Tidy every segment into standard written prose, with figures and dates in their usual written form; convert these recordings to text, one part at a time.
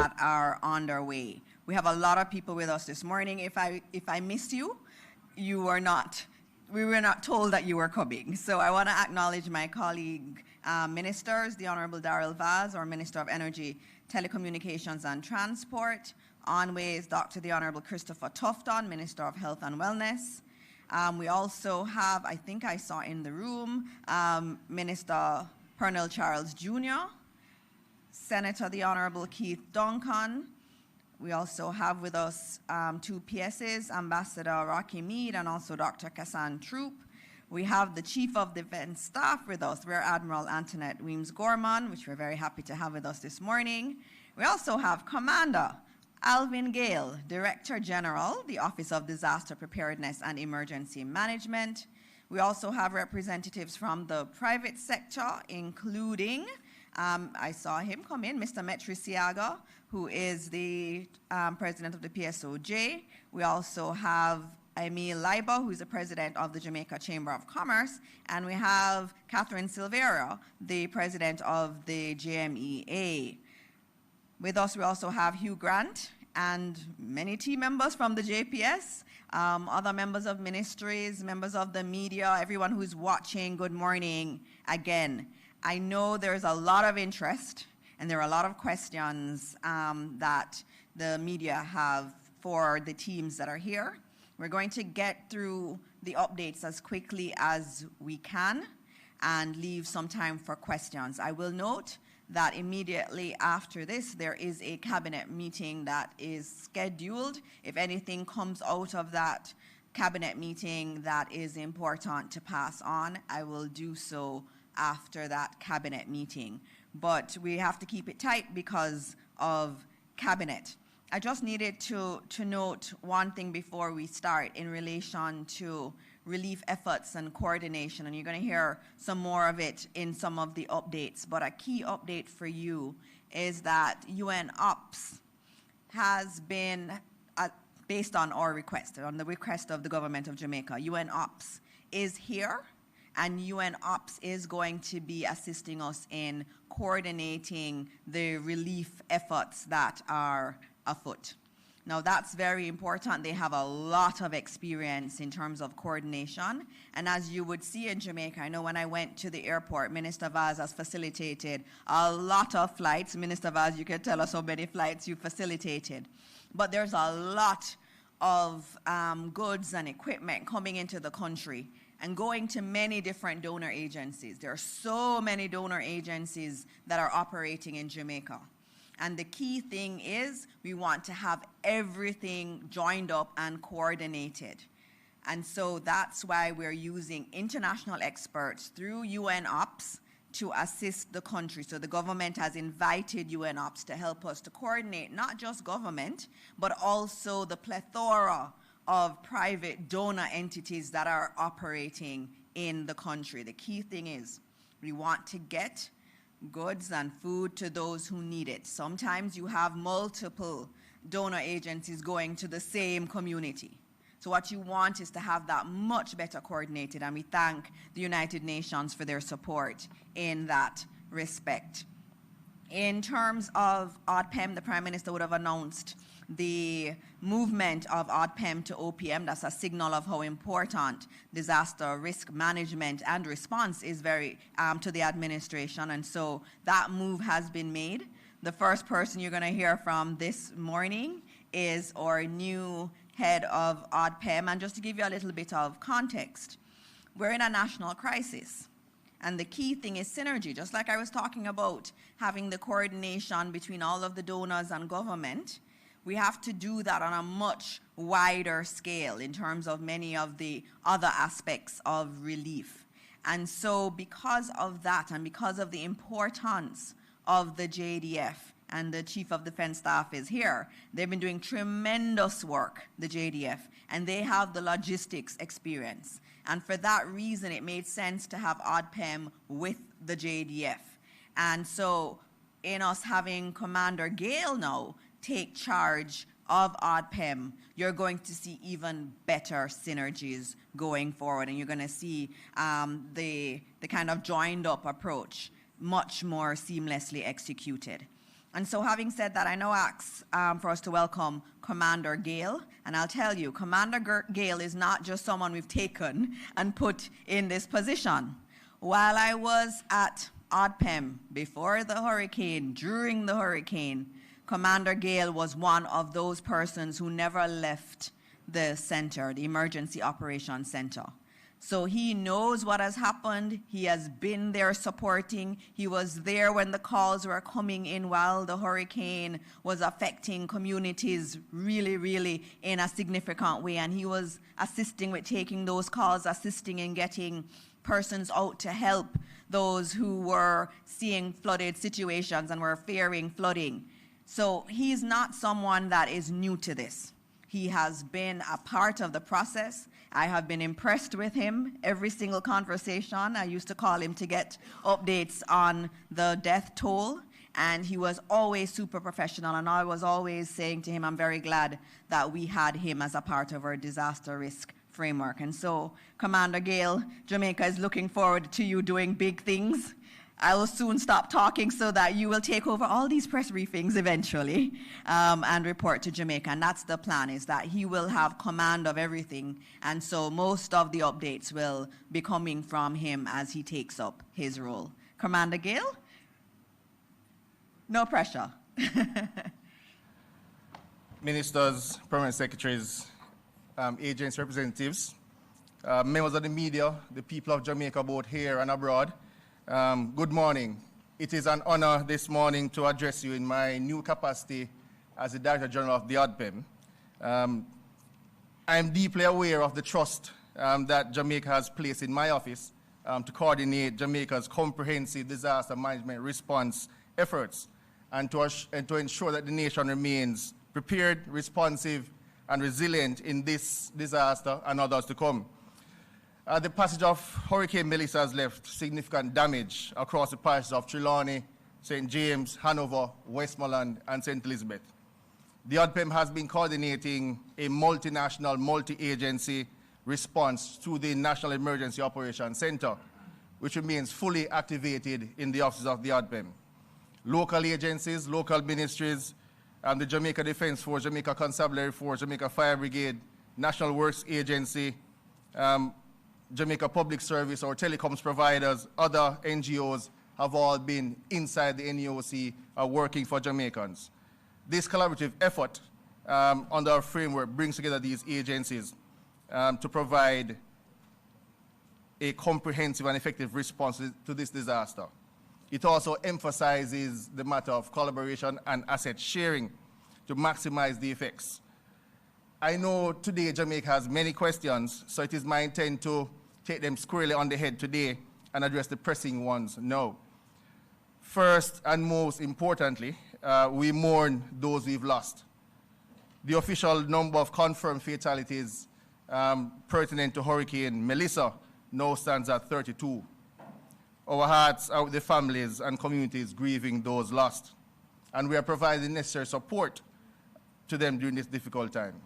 that are on their way. We have a lot of people with us this morning. If I missed you, we were not told that you were coming. So I want to acknowledge my colleague ministers, the Honorable Darrell Vaz, our Minister of Energy, Telecommunications and Transport. On way is the Honorable Christopher Tufton, Minister of Health and Wellness. We also have, I think I saw in the room, Minister Pernell Charles Jr., Senator the Honorable Keith Duncan. We also have with us two PSs, Ambassador Rocky Mead and also Dr. Kassan Troop. We have the Chief of Defense Staff with us, Rear Admiral Antoinette Weems-Gorman, which we're very happy to have with us this morning. We also have Commander Alvin Gale, Director General, the Office of Disaster Preparedness and Emergency Management. We also have representatives from the private sector, including, I saw him come in, Mr. Metriciaga, who is the president of the PSOJ. We also have Emil Leiber, who's the president of the Jamaica Chamber of Commerce, and we have Catherine Silveira, the president of the JMEA. With us, we also have Hugh Grant and many team members from the JPS, other members of ministries, members of the media, everyone who's watching, good morning again. I know there's a lot of interest and there are a lot of questions that the media have for the teams that are here. We're going to get through the updates as quickly as we can and leave some time for questions. I will note that immediately after this, there is a cabinet meeting that is scheduled. If anything comes out of that cabinet meeting that is important to pass on, I will do so after that cabinet meeting. But we have to keep it tight because of cabinet. I just needed to note one thing before we start in relation to relief efforts and coordination, and you're going to hear some more of it in some of the updates. But a key update for you is that UN OPS has been, based on our request, on the request of the government of Jamaica, UN OPS is here, and UN OPS is going to be assisting us in coordinating the relief efforts that are afoot. Now that's very important. They have a lot of experience in terms of coordination. And as you would see in Jamaica, I know when I went to the airport, Minister Vaz has facilitated a lot of flights. Minister Vaz, you can tell us how many flights you facilitated. But there's a lot of goods and equipment coming into the country and going to many different donor agencies. There are so many donor agencies that are operating in Jamaica. And the key thing is we want to have everything joined up and coordinated. And so that's why we're using international experts through UN OPS to assist the country. So the government has invited UN OPS to help us to coordinate not just government, but also the plethora of private donor entities that are operating in the country. The key thing is we want to get goods and food to those who need it. Sometimes you have multiple donor agencies going to the same community. So what you want is to have that much better coordinated, and we thank the United Nations for their support in that respect. In terms of ODPEM, the Prime Minister would have announced the movement of ODPEM to OPM. That's a signal of how important disaster risk management and response is very to the administration, and so that move has been made. The first person you're going to hear from this morning is our new head of ODPEM, and just to give you a little bit of context, we're in a national crisis. And the key thing is synergy. Just like I was talking about having the coordination between all of the donors and government, we have to do that on a much wider scale in terms of many of the other aspects of relief. And so because of that and because of the importance of the JDF, and the Chief of Defense Staff is here, they've been doing tremendous work, the JDF, and they have the logistics experience. And for that reason, it made sense to have ODPEM with the JDF. And so in us having Commander Gale now take charge of ODPEM, you're going to see even better synergies going forward, and you're going to see the kind of joined up approach much more seamlessly executed. And so having said that, I now ask for us to welcome Commander Gale. And I'll tell you, Commander Gale is not just someone we've taken and put in this position. While I was at ODPEM before the hurricane, during the hurricane, Commander Gale was one of those persons who never left the center, the Emergency Operations Center. So he knows what has happened. He has been there supporting. He was there when the calls were coming in while the hurricane was affecting communities really, really in a significant way. And he was assisting with taking those calls, assisting in getting persons out to help those who were seeing flooded situations and were fearing flooding. So he's not someone that is new to this. He has been a part of the process. I have been impressed with him every single conversation. I used to call him to get updates on the death toll, and he was always super professional, and I was always saying to him, I'm very glad that we had him as a part of our disaster risk framework. And so, Commander Gale, Jamaica is looking forward to you doing big things. I will soon stop talking so that you will take over all these press briefings eventually and report to Jamaica. And that's the plan, is that he will have command of everything. And so most of the updates will be coming from him as he takes up his role. Commander Gale? No pressure. Ministers, permanent secretaries, agency representatives, members of the media, the people of Jamaica, both here and abroad, good morning. It is an honor this morning to address you in my new capacity as the Director General of the ODPEM. I am deeply aware of the trust that Jamaica has placed in my office to coordinate Jamaica's comprehensive disaster management response efforts and to ensure that the nation remains prepared, responsive, and resilient in this disaster and others to come. The passage of Hurricane Melissa has left significant damage across the parishes of Trelawney, St. James, Hanover, Westmoreland, and St. Elizabeth. The ODPEM has been coordinating a multinational, multi-agency response to the National Emergency Operations Center, which remains fully activated in the offices of the ODPEM. Local agencies, local ministries, the Jamaica Defense Force, Jamaica Constabulary Force, Jamaica Fire Brigade, National Works Agency, Jamaica Public Service or telecoms providers, other NGOs have all been inside the NEOC working for Jamaicans. This collaborative effort under our framework brings together these agencies to provide a comprehensive and effective response to this disaster. It also emphasizes the matter of collaboration and asset sharing to maximize the effects. I know today Jamaica has many questions, so it is my intent to take them squarely on the head today and address the pressing ones now. First and most importantly, we mourn those we've lost. The official number of confirmed fatalities pertinent to Hurricane Melissa now stands at 32. Our hearts are with the families and communities grieving those lost, and we are providing necessary support to them during this difficult time.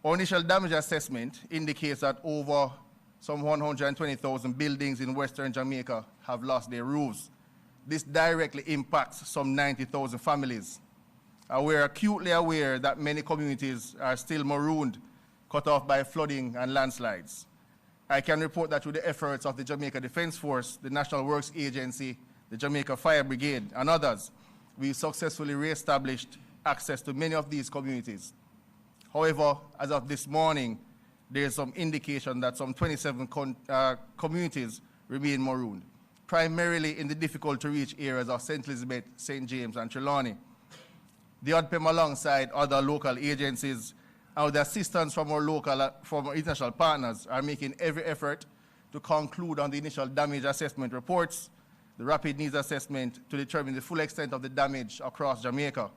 Our initial damage assessment indicates that over some 120,000 buildings in Western Jamaica have lost their roofs. This directly impacts some 90,000 families. We are acutely aware that many communities are still marooned, cut off by flooding and landslides. I can report that through the efforts of the Jamaica Defense Force, the National Works Agency, the Jamaica Fire Brigade, and others, we successfully re-established access to many of these communities. However, as of this morning, there is some indication that some 27 communities remain marooned, primarily in the difficult-to-reach areas of St. Elizabeth, St. James, and Trelawney. The ODPEM, alongside other local agencies, and with the assistance from our international partners, are making every effort to conclude on the initial damage assessment reports, the rapid needs assessment, to determine the full extent of the damage across Jamaica.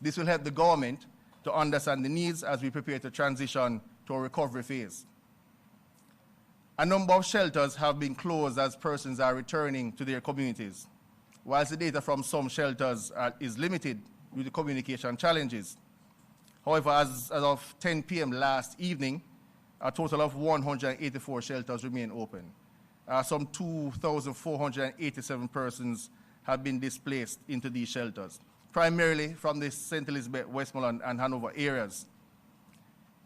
This will help the government to understand the needs as we prepare to transition to a recovery phase. A number of shelters have been closed as persons are returning to their communities, whilst the data from some shelters is limited due to communication challenges. However, as of 10 p.m. last evening, a total of 184 shelters remain open. Some 2,487 persons have been displaced into these shelters. primarily from the St. Elizabeth, Westmoreland, and Hanover areas.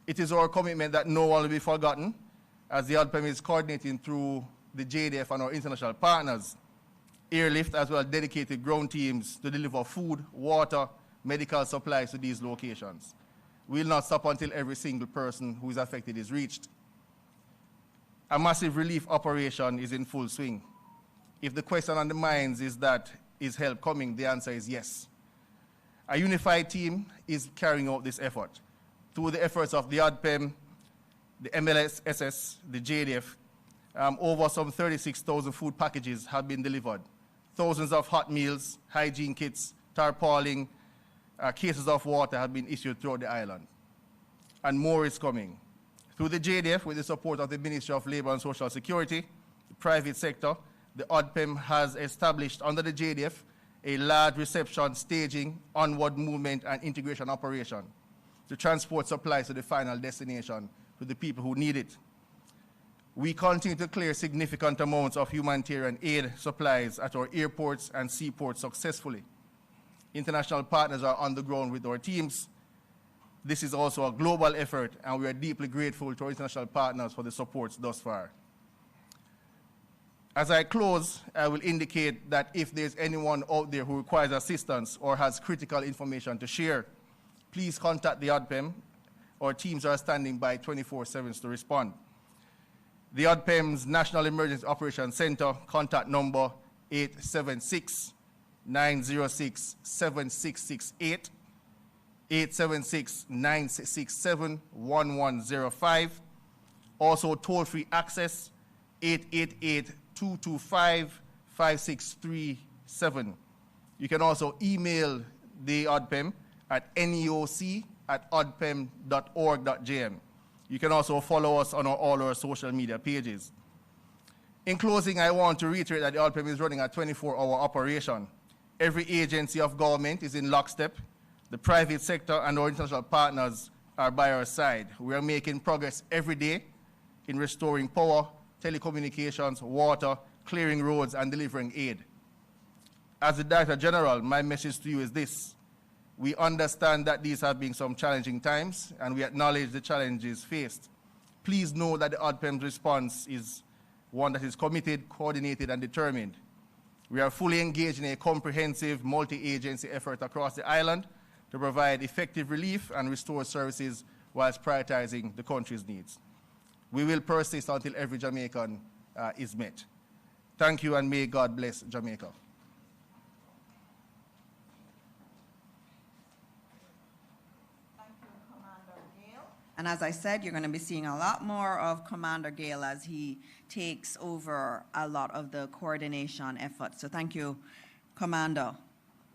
It is our commitment that no one will be forgotten, as the ODPEM is coordinating through the JDF and our international partners, airlift as well as dedicated ground teams to deliver food, water, medical supplies to these locations. We will not stop until every single person who is affected is reached. A massive relief operation is in full swing. If the question on the minds is that, is help coming, the answer is yes. A unified team is carrying out this effort. Through the efforts of the ODPEM, the MLSS, the JDF, over some 36,000 food packages have been delivered. Thousands of hot meals, hygiene kits, tarpaulin, cases of water have been issued throughout the island. And more is coming. Through the JDF, with the support of the Ministry of Labour and Social Security, the private sector, the ODPEM has established under the JDF a large reception, staging, onward movement, and integration operation to transport supplies to the final destination to the people who need it. We continue to clear significant amounts of humanitarian aid supplies at our airports and seaports successfully. International partners are on the ground with our teams. This is also a global effort, and we are deeply grateful to our international partners for the support thus far. As I close, I will indicate that if there's anyone out there who requires assistance or has critical information to share, please contact the ODPEM. Our teams are standing by 24/7 to respond. The ODPEM's National Emergency Operations Center, contact number 876-906-7668, 876-967-1105. Also toll-free access, 888-225-5637. You can also email the ODPEM at neoc@odpem.org.jm. You can also follow us on all our social media pages. In closing, I want to reiterate that the ODPEM is running a 24-hour operation. Every agency of government is in lockstep. The private sector and our international partners are by our side. We are making progress every day in restoring power, telecommunications, water, clearing roads, and delivering aid. As the Director General, my message to you is this: we understand that these have been some challenging times, and we acknowledge the challenges faced. Please know that the ODPEM's response is one that is committed, coordinated, and determined. We are fully engaged in a comprehensive multi-agency effort across the island to provide effective relief and restore services whilst prioritizing the country's needs. We will persist until every Jamaican is met. Thank you, and may God bless Jamaica. And as I said, you're going to be seeing a lot more of Commander Gale as he takes over a lot of the coordination efforts. So thank you, Commander.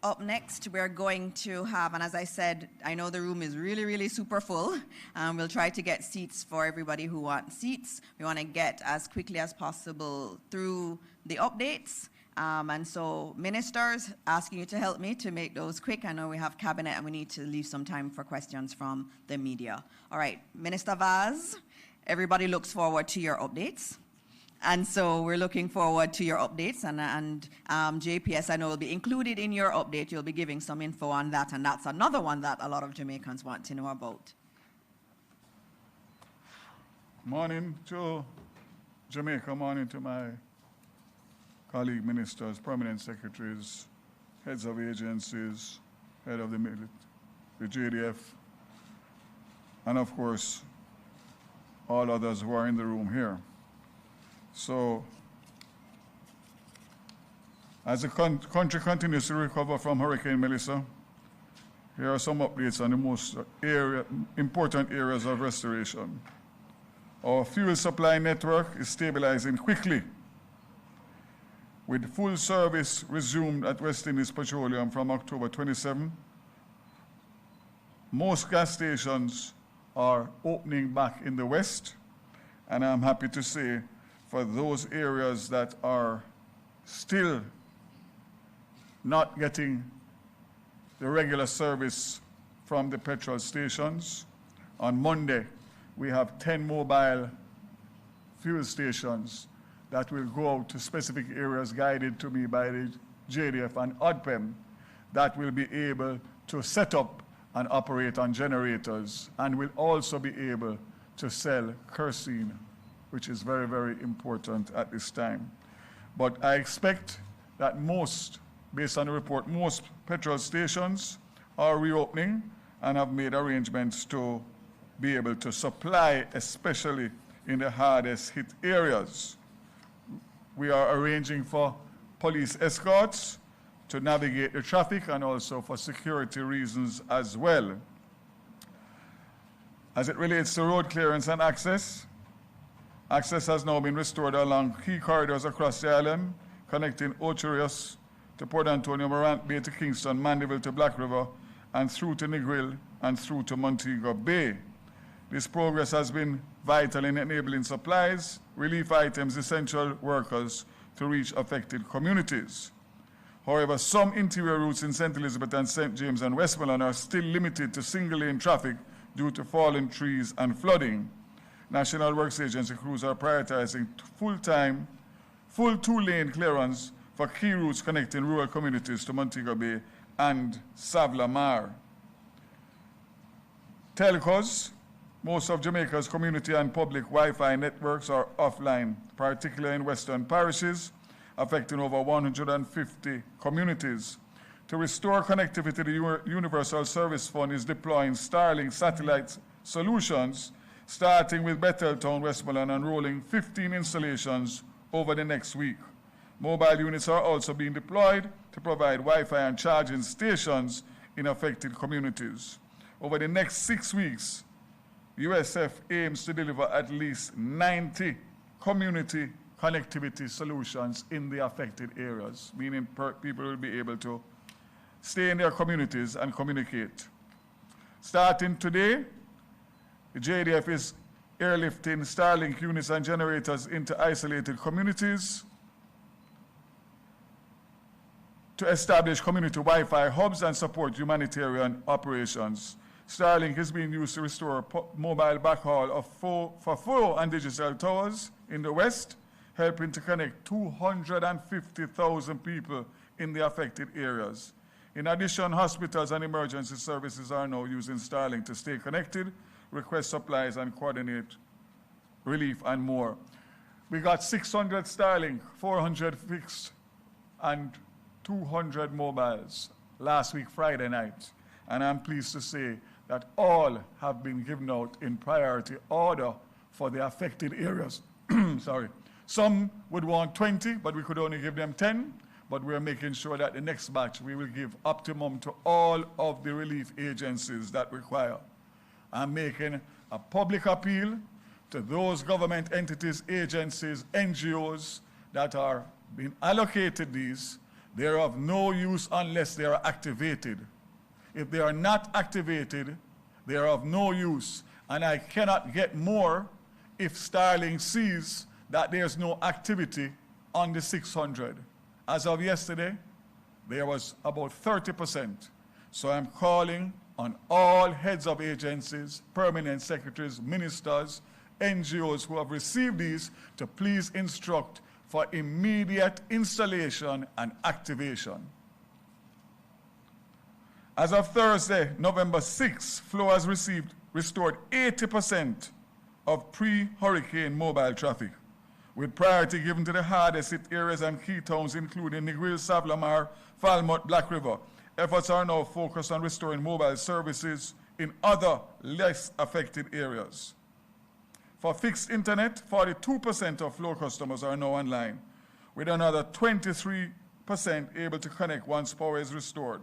Up next, we're going to have, and as I said, I know the room is really, really super full. We'll try to get seats for everybody who wants seats. We want to get as quickly as possible through the updates. And so, ministers, asking you to help me to make those quick. I know we have cabinet and we need to leave some time for questions from the media. All right, Minister Vaz, everybody looks forward to your updates. And so we're looking forward to your updates, and JPS, I know, will be included in your update. You'll be giving some info on that, and that's another one that a lot of Jamaicans want to know about. Morning to Jamaica, morning to my colleague ministers, permanent secretaries, heads of agencies, head of the JDF, and of course, all others who are in the room here. So, as the country continues to recover from Hurricane Melissa, here are some updates on the most important areas of restoration. Our fuel supply network is stabilizing quickly, with full service resumed at West Indies Petroleum from October 27. Most gas stations are opening back in the West, and I'm happy to say for those areas that are still not getting the regular service from the petrol stations, on Monday we have 10 mobile fuel stations that will go out to specific areas guided to me by the JDF and ODPEM that will be able to set up and operate on generators and will also be able to sell kerosene, which is very, very important at this time. But I expect that based on the report, most petrol stations are reopening and have made arrangements to be able to supply, especially in the hardest hit areas. We are arranging for police escorts to navigate the traffic and also for security reasons as well. As it relates to road clearance and access, access has now been restored along key corridors across the island, connecting Ocherius to Port Antonio, Morant Bay to Kingston, Mandeville to Black River, and through to Negril and through to Montego Bay. This progress has been vital in enabling supplies, relief items, essential workers to reach affected communities. However, some interior routes in St. Elizabeth and St. James and Westmoreland are still limited to single-lane traffic due to fallen trees and flooding. National Works Agency crews are prioritizing full two-lane clearance for key routes connecting rural communities to Montego Bay and Savlamar. Telcos, most of Jamaica's community and public Wi-Fi networks are offline, particularly in western parishes, affecting over 150 communities. To restore connectivity, the Universal Service Fund is deploying Starlink satellite solutions, starting with Betheltown, Westmoreland, and rolling 15 installations over the next week. Mobile units are also being deployed to provide Wi-Fi and charging stations in affected communities. Over the next 6 weeks, USF aims to deliver at least 90 community connectivity solutions in the affected areas, meaning people will be able to stay in their communities and communicate. Starting today, the JDF is airlifting Starlink units and generators into isolated communities to establish community Wi-Fi hubs and support humanitarian operations. Starlink is being used to restore mobile backhaul for phone and digital towers in the west, helping to connect 250,000 people in the affected areas. In addition, hospitals and emergency services are now using Starlink to stay connected, request supplies, and coordinate relief and more. We got 600 Starlink, 400 fixed, and 200 mobiles last week, Friday night. And I'm pleased to say that all have been given out in priority order for the affected areas. Sorry. Some would want 20, but we could only give them 10. But we're making sure that the next batch we will give optimum to all of the relief agencies that require. I'm making a public appeal to those government entities, agencies, NGOs that are being allocated these. They're of no use unless they are activated. If they are not activated, they are of no use. And I cannot get more if Starlink sees that there's no activity on the 600. As of yesterday, there was about 30%. So I'm calling on all heads of agencies, permanent secretaries, ministers, NGOs who have received these to please instruct for immediate installation and activation. As of Thursday, November 6th, Flow has restored 80% of pre-hurricane mobile traffic, with priority given to the hardest hit areas and key towns, including Negril, Savlamar, Falmouth, Black River. Efforts are now focused on restoring mobile services in other less affected areas. For fixed internet, 42% of Flow customers are now online, with another 23% able to connect once power is restored.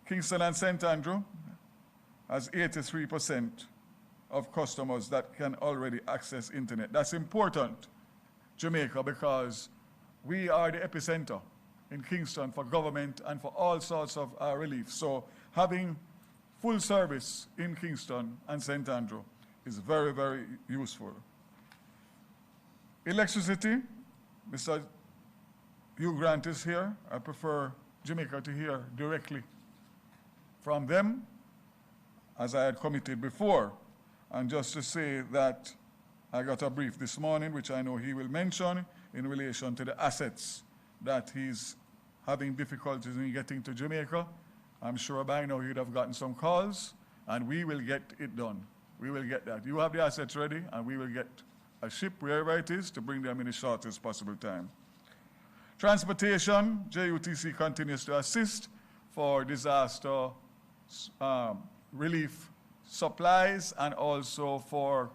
Kingston and St. Andrew has 83% of customers that can already access internet. That's important, Jamaica, because we are the epicenter in Kingston for government and for all sorts of relief. So having full service in Kingston and St. Andrew is very, very useful. Electricity, Mr. Hugh Grant is here. I prefer Jamaica to hear directly from them, as I had committed before. And just to say that I got a brief this morning, which I know he will mention, in relation to the assets that he's having difficulties in getting to Jamaica, I'm sure by now you'd have gotten some calls, and we will get it done. We will get that. You have the assets ready, and we will get a ship, wherever it is, to bring them in the shortest possible time. Transportation, JUTC continues to assist for disaster relief supplies and also for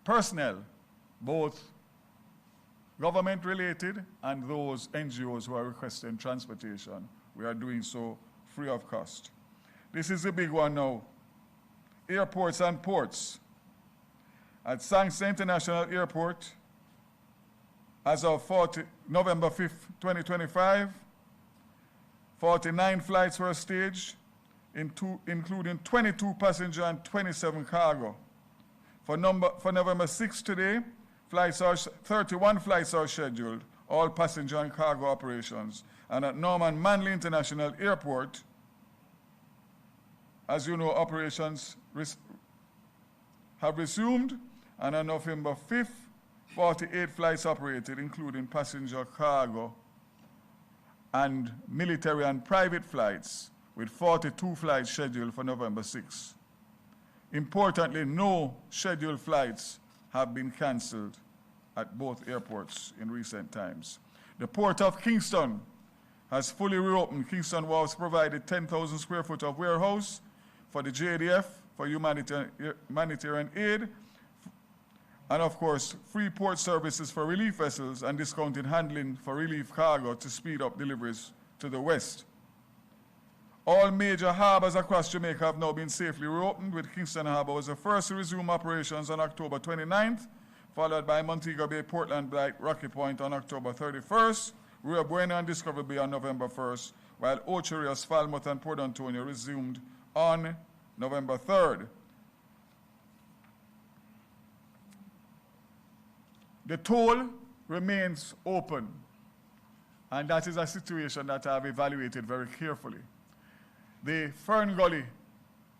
personnel, both government-related and those NGOs who are requesting transportation. We are doing so free of cost. This is a big one now. Airports and ports. At Kingston International Airport, as of November 5th, 2025, 49 flights were staged, including 22 passenger and 27 cargo. For November 6th today, 31 flights are scheduled, all passenger and cargo operations. And at Norman Manley International Airport, as you know, operations have resumed, and on November 5th, 48 flights operated, including passenger, cargo, and military and private flights, with 42 flights scheduled for November 6th. Importantly, no scheduled flights have been canceled at both airports in recent times. The Port of Kingston has fully reopened. Kingston Wharves provided 10,000 square foot of warehouse for the JDF for humanitarian aid, and of course, free port services for relief vessels and discounted handling for relief cargo to speed up deliveries to the west. All major harbors across Jamaica have now been safely reopened, with Kingston Harbor was the first to resume operations on October 29th, followed by Montego Bay, Portland Bight, Rocky Point on October 31st, Rio Bueno and Discovery Bay on November 1st, while Ocho Rios, Falmouth, and Port Antonio resumed on November 3rd. The toll remains open, and that is a situation that I've evaluated very carefully. The Fern Gully,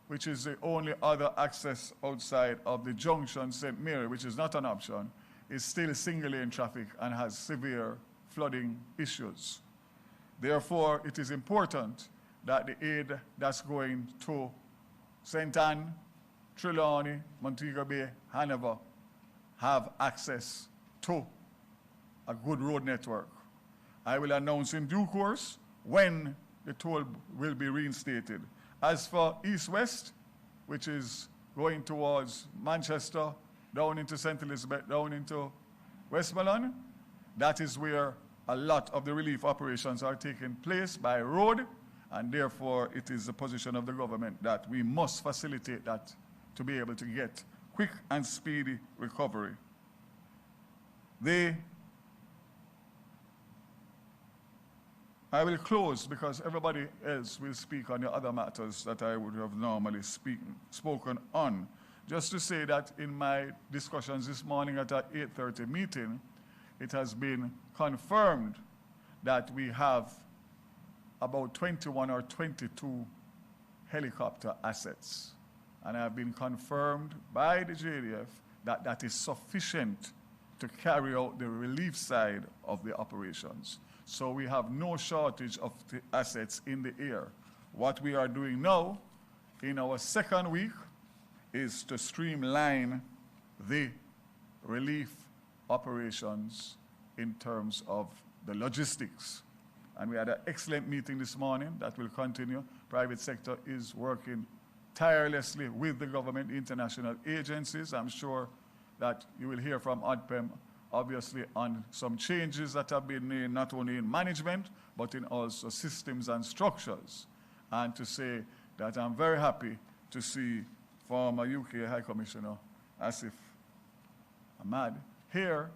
which is the only other access outside of the junction St. Mary, which is not an option, is still single-lane traffic and has severe flooding issues. Therefore, it is important that the aid that's going to St. Anne, Trelawney, Montego Bay, Hanover have access to a good road network. I will announce in due course when the toll will be reinstated. As for east-west, which is going towards Manchester, down into St. Elizabeth, down into Westmoreland, that is where a lot of the relief operations are taking place by road, and therefore it is the position of the government that we must facilitate that to be able to get quick and speedy recovery. I will close because everybody else will speak on the other matters that I would have normally spoken on. Just to say that in my discussions this morning at our 8:30 meeting, it has been confirmed that we have about 21 or 22 helicopter assets. And I've been confirmed by the JDF that that is sufficient to carry out the relief side of the operations. So we have no shortage of the assets in the air. What we are doing now in our second week is to streamline the relief operations in terms of the logistics. And we had an excellent meeting this morning that will continue. Private sector is working tirelessly with the government, international agencies. I'm sure that you will hear from ODPEM, obviously, on some changes that have been made not only in management, but in also systems and structures. And to say that I'm very happy to see former UK High Commissioner Asif Ahmad here,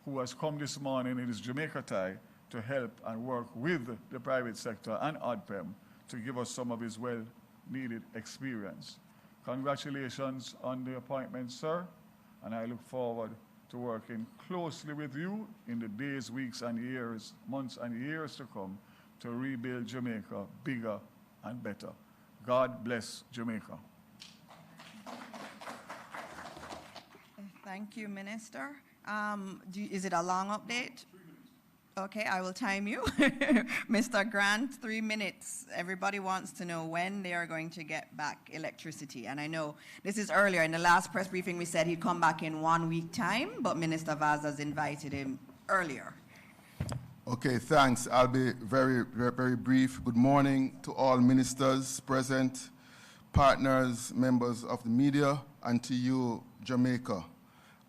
who has come this morning in his Jamaica tie to help and work with the private sector and ODPEM to give us some of his well-needed experience. Congratulations on the appointment, sir, and I look forward to working closely with you in the days, weeks, and years, months, and years to come to rebuild Jamaica bigger and better. God bless Jamaica. Thank you, Minister. Is it a long update? Okay, I will time you. Mr. Grant, 3 minutes. Everybody wants to know when they are going to get back electricity. And I know this is earlier. In the last press briefing, we said he'd come back in 1 week time, but Minister Vaz has invited him earlier. Okay, thanks. I'll be very, very, very brief. Good morning to all ministers present, partners, members of the media, and to you, Jamaica.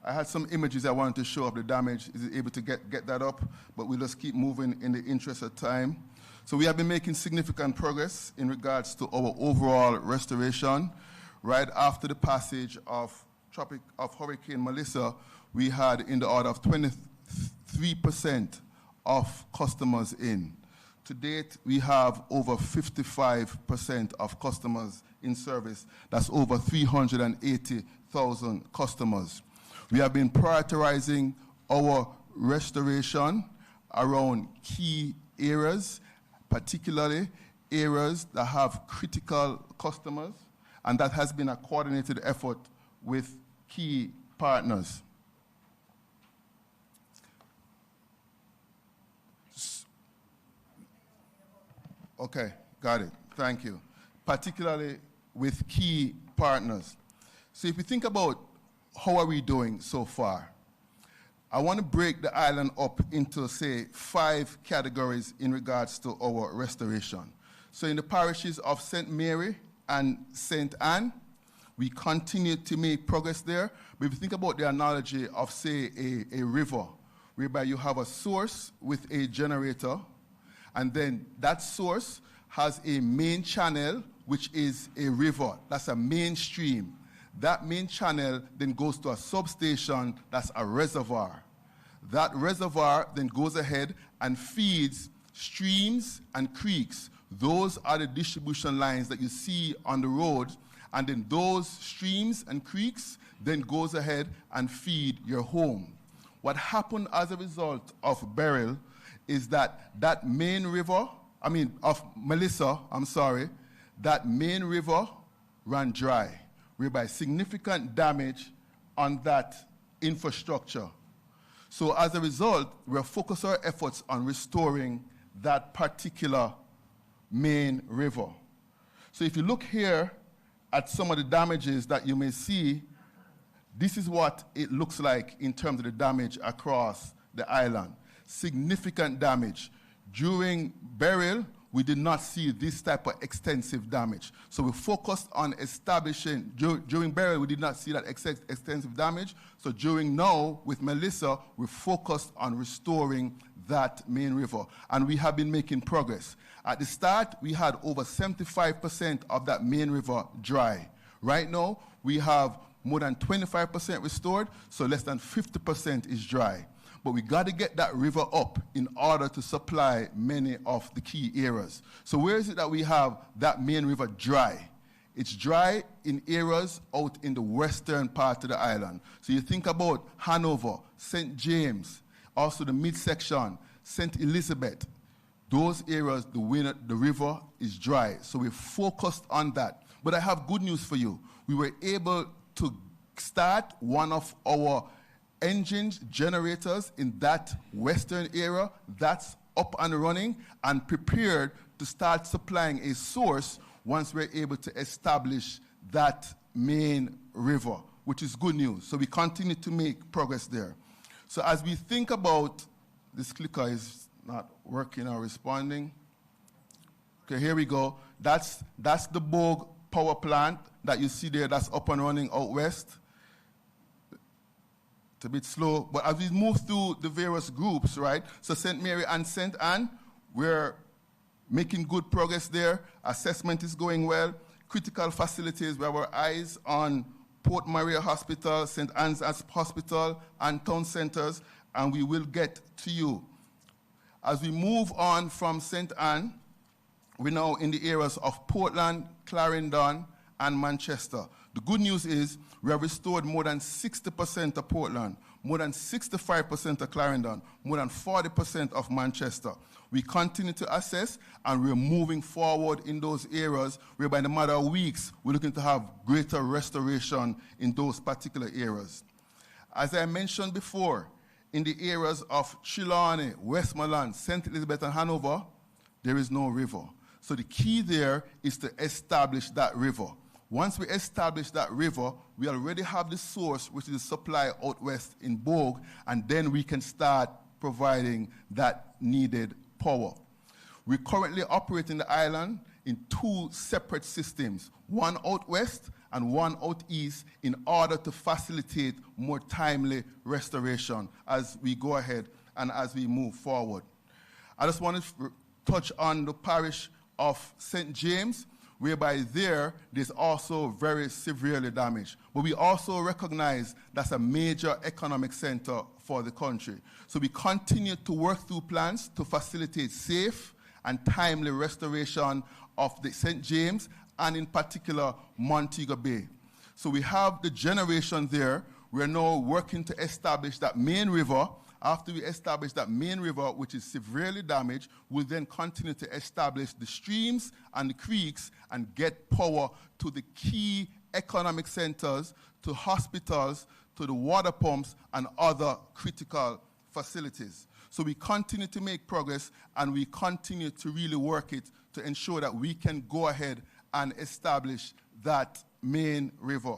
I had some images I wanted to show of the damage. Is it able to get that up? But we'll just keep moving in the interest of time. So we have been making significant progress in regards to our overall restoration. Right after the passage of Hurricane Melissa, we had in the order of 23% of customers in. To date, we have over 55% of customers in service. That's over 380,000 customers. We have been prioritizing our restoration around key areas, particularly areas that have critical customers, and that has been a coordinated effort with key partners. Okay, got it. Thank you. Particularly with key partners. So if you think about how are we doing so far, I want to break the island up into, say, 5 categories in regards to our restoration. So in the parishes of St. Mary and St. Anne, we continue to make progress there. But if you think about the analogy of, say, a river, whereby you have a source with a generator, and then that source has a main channel, which is a river. That's a main stream. That main channel then goes to a substation, that's a reservoir. That reservoir then goes ahead and feeds streams and creeks. Those are the distribution lines that you see on the road, and then those streams and creeks then goes ahead and feed your home. What happened as a result of Beryl is that main river, of Melissa, that main river ran dry, whereby significant damage on that infrastructure. So as a result, we're focusing our efforts on restoring that particular main river. So if you look here at some of the damages that you may see, this is what it looks like in terms of the damage across the island. Significant damage. During Beryl, we did not see this type of extensive damage. So we focused on establishing, during Beryl, we did not see that extensive damage. So during now, with Melissa, we focused on restoring that main river. And we have been making progress. At the start, we had over 75% of that main river dry. Right now, we have more than 25% restored, so less than 50% is dry. But we got to get that river up in order to supply many of the key areas. So where is it that we have that main river dry? It's dry in areas out in the western part of the island. So you think about Hanover, St. James, also the midsection, St. Elizabeth. Those areas, the river is dry. So we focused on that. But I have good news for you. We were able to start one of our engines, generators in that western area. That's up and running and prepared to start supplying a source once we're able to establish that main river, which is good news. So we continue to make progress there. So as we think about, this clicker is not working or responding. Okay, here we go. That's the Bogue power plant that you see there, that's up and running out west. It's a bit slow, but as we move through the various groups, right? So St. Mary and St. Anne, we're making good progress there. Assessment is going well. Critical facilities, we have our eyes on Port Maria Hospital, St. Anne's Hospital, and town centers, and we will get to you. As we move on from St. Anne, we're now in the areas of Portland, Clarendon, and Manchester. The good news is we have restored more than 60% of Portland, more than 65% of Clarendon, more than 40% of Manchester. We continue to assess, and we're moving forward in those areas whereby in a matter of weeks, we're looking to have greater restoration in those particular areas. As I mentioned before, in the areas of Trelawney, Westmoreland, St. Elizabeth, and Hanover, there is no river. So the key there is to establish that river. Once we establish that river, we already have the source, which is the supply out west in Bogue, and then we can start providing that needed power. We currently operate in the island in 2 separate systems, one out west and one out east, in order to facilitate more timely restoration as we go ahead and as we move forward. I just want to touch on the parish of St. James, whereby there's also very severely damaged. But we also recognize that's a major economic center for the country. So we continue to work through plans to facilitate safe and timely restoration of the St. James and in particular Montego Bay. So we have the generation there. We're now working to establish that main river. After we establish that main river, which is severely damaged, we'll then continue to establish the streams and the creeks and get power to the key economic centers, to hospitals, to the water pumps, and other critical facilities. So we continue to make progress, and we continue to really work it to ensure that we can go ahead and establish that main river.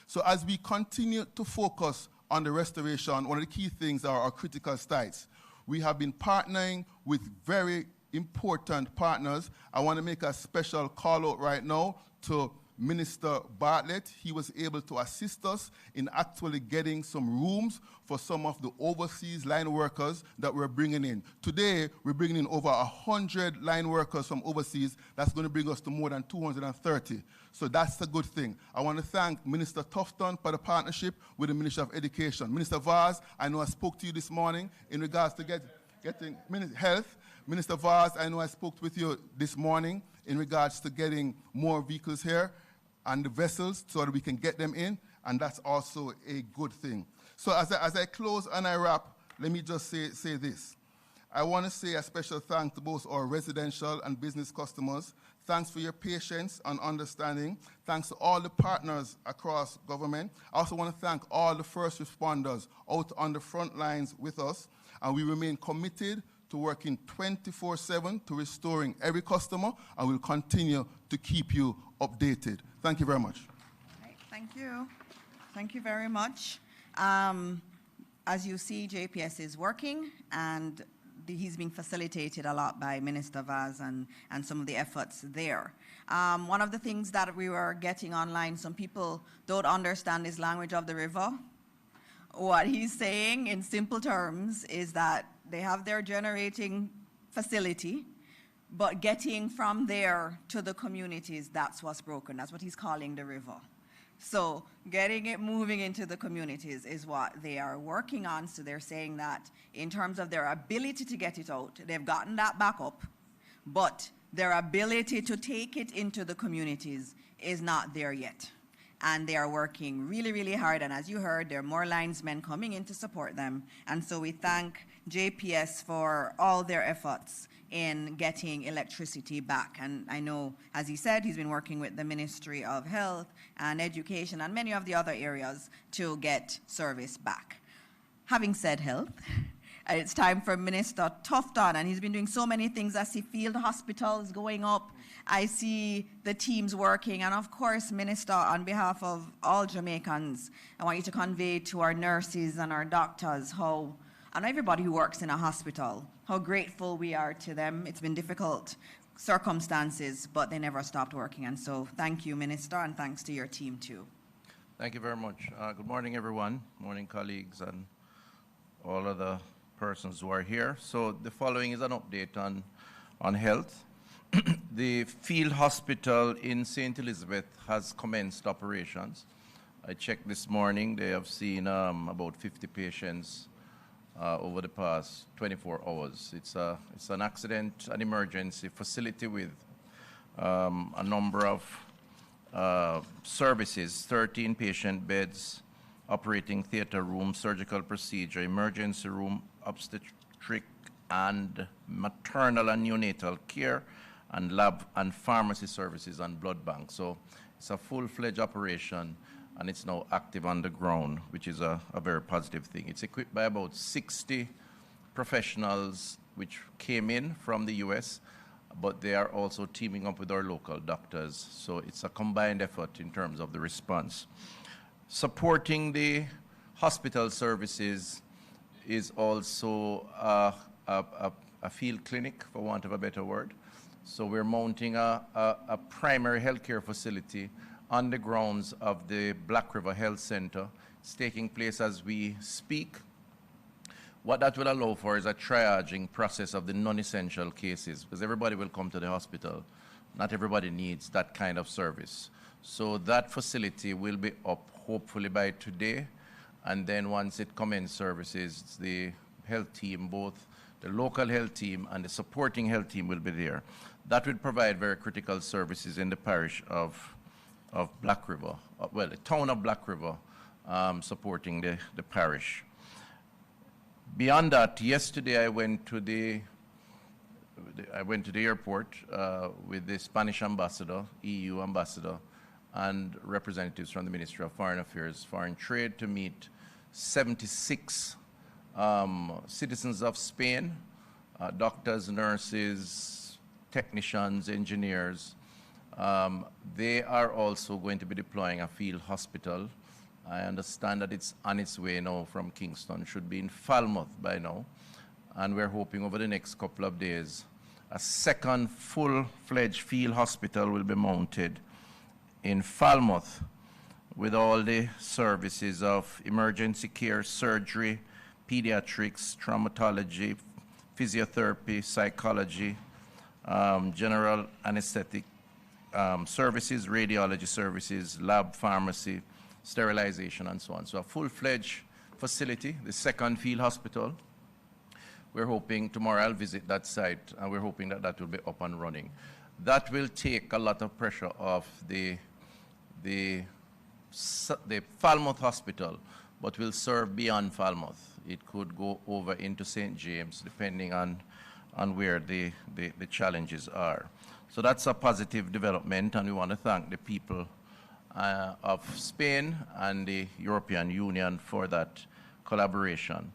So as we continue to focus on the restoration, one of the key things are our critical sites. We have been partnering with very important partners. I want to make a special call out right now to Minister Bartlett. He was able to assist us in actually getting some rooms for some of the overseas line workers that we're bringing in. Today, we're bringing in over 100 line workers from overseas. That's going to bring us to more than 230. So that's a good thing. I want to thank Minister Tufton for the partnership with the Ministry of Education. Minister Vaz, I know I spoke to you this morning in regards to getting health. Minister Vaz, I know I spoke with you this morning in regards to getting more vehicles here and the vessels so that we can get them in, and that's also a good thing. So as I close and I wrap, let me just say this. I want to say a special thanks to both our residential and business customers. Thanks for your patience and understanding. Thanks to all the partners across government. I also want to thank all the first responders out on the front lines with us, and we remain committed to working 24/7 to restoring every customer, and we'll continue to keep you updated. Thank you very much. Right, thank you. Thank you very much. As you see, JPS is working, and he's being facilitated a lot by Minister Vaz and some of the efforts there. One of the things that we were getting online, some people don't understand this language of the river. What he's saying in simple terms is that they have their generating facility, but getting from there to the communities, that's what's broken. That's what he's calling the river. So getting it moving into the communities is what they are working on. So they're saying that in terms of their ability to get it out, they've gotten that back up, but their ability to take it into the communities is not there yet. And they are working really, really hard. And as you heard, there are more linesmen coming in to support them. And so we thank JPS for all their efforts in getting electricity back. And I know, as he said, he's been working with the Ministry of Health and Education and many of the other areas to get service back. Having said health, it's time for Minister Tufton, and he's been doing so many things. I see field hospitals going up. I see the teams working. And of course, Minister, on behalf of all Jamaicans, I want you to convey to our nurses and our doctors and everybody who works in a hospital, how grateful we are to them. It's been difficult circumstances, but they never stopped working. And so thank you, Minister, and thanks to your team too. Thank you very much. Good morning, everyone. Morning, colleagues, and all other persons who are here. So the following is an update on health. The field hospital in St. Elizabeth has commenced operations. I checked this morning. They have seen about 50 patients over the past 24 hours. It's an accident and emergency facility with a number of services, 13 patient beds, operating theater room, surgical procedure, emergency room, obstetric and maternal and neonatal care, and lab and pharmacy services and blood bank. So it's a full-fledged operation and it's now active on the ground, which is a very positive thing. It's equipped by about 60 professionals which came in from the US, but they are also teaming up with our local doctors. So it's a combined effort in terms of the response. Supporting the hospital services is also a field clinic, for want of a better word. So we're mounting a primary healthcare facility on the grounds of the Black River Health Center. It's taking place as we speak. What that will allow for is a triaging process of the non-essential cases, because everybody will come to the hospital. Not everybody needs that kind of service. So that facility will be up hopefully by today, and then once it commences services, the health team, both the local health team and the supporting health team, will be there. That will provide very critical services in the parish of Black River, well, the town of Black River, supporting the parish. Beyond that, yesterday I went to the airport with the Spanish ambassador, EU ambassador, and representatives from the Ministry of Foreign Affairs, Foreign Trade, to meet 76 citizens of Spain, doctors, nurses, technicians, engineers. They are also going to be deploying a field hospital. I understand that it's on its way now from Kingston, should be in Falmouth by now. And we're hoping over the next couple of days, a second full-fledged field hospital will be mounted in Falmouth with all the services of emergency care, surgery, pediatrics, traumatology, physiotherapy, psychology, general anesthetic services, radiology services, lab pharmacy, sterilization, and so on. So a full-fledged facility, the second field hospital. We're hoping tomorrow I'll visit that site, and we're hoping that that will be up and running. That will take a lot of pressure off the Falmouth Hospital, but will serve beyond Falmouth. It could go over into St. James, depending on where the challenges are. So that's a positive development, and we want to thank the people of Spain and the European Union for that collaboration.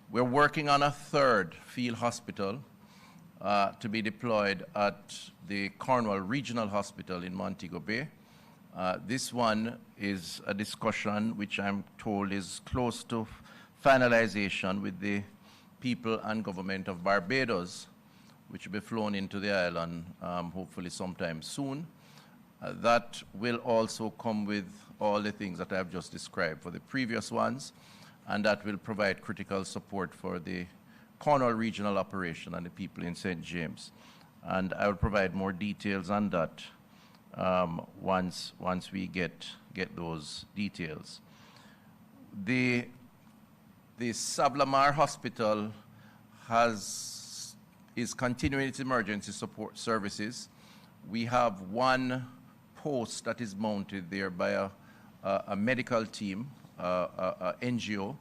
We're working on a third field hospital to be deployed at the Cornwall Regional Hospital in Montego Bay. This one is a discussion which I'm told is close to finalization with the people and government of Barbados, which will be flown into the island hopefully sometime soon. That will also come with all the things that I've just described for the previous ones, and that will provide critical support for the Cornwall regional operation and the people in St. James. And I will provide more details on that once we get those details. The Sablamar Hospital is continuing its emergency support services. We have one post that is mounted there by a medical team, a NGO.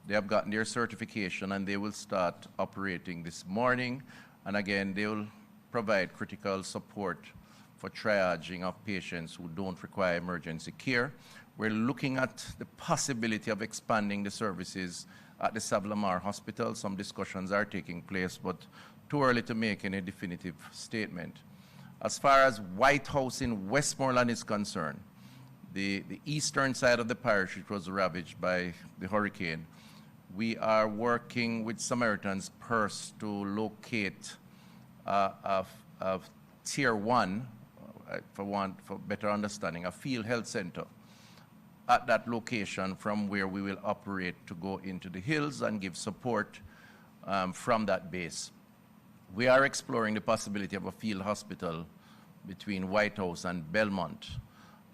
They have gotten their certification, and they will start operating this morning. And again, they will provide critical support for triaging of patients who don't require emergency care. We're looking at the possibility of expanding the services at the Sablamar Hospital. Some discussions are taking place, but too early to make any definitive statement. As far as White House in Westmoreland is concerned, the eastern side of the parish, which was ravaged by the hurricane, we are working with Samaritan's Purse to locate a tier 1, for better understanding, a field health center at that location from where we will operate to go into the hills and give support from that base. We are exploring the possibility of a field hospital between White House and Belmont,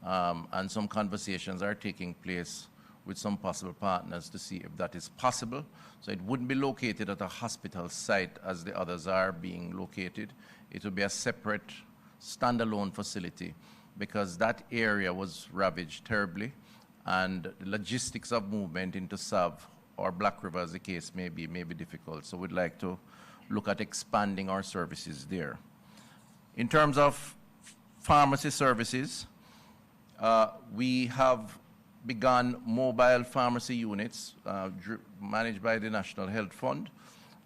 and some conversations are taking place with some possible partners to see if that is possible. So it wouldn't be located at a hospital site as the others are being located. It would be a separate, standalone facility, because that area was ravaged terribly, and the logistics of movement into Sav or Black River, as the case may be difficult. So we'd like to look at expanding our services there. In terms of pharmacy services, we have begun mobile pharmacy units managed by the National Health Fund,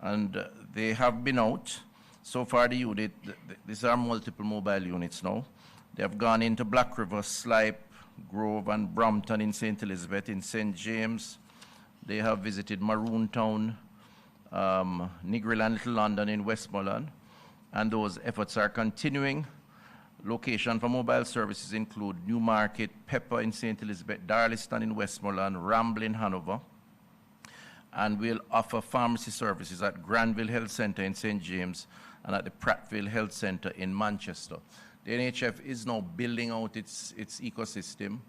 and they have been out. So far, the unit, these are multiple mobile units now. They have gone into Black River, Slipe, Grove, and Brompton in St. Elizabeth, in St. James. They have visited Maroon Town, Negril and Little London in Westmoreland, and those efforts are continuing. Location for mobile services include Newmarket, Pepper in St. Elizabeth, Darliston in Westmoreland, Ramble in Hanover, and we'll offer pharmacy services at Granville Health Centre in St. James and at the Prattville Health Centre in Manchester. The NHF is now building out its ecosystem.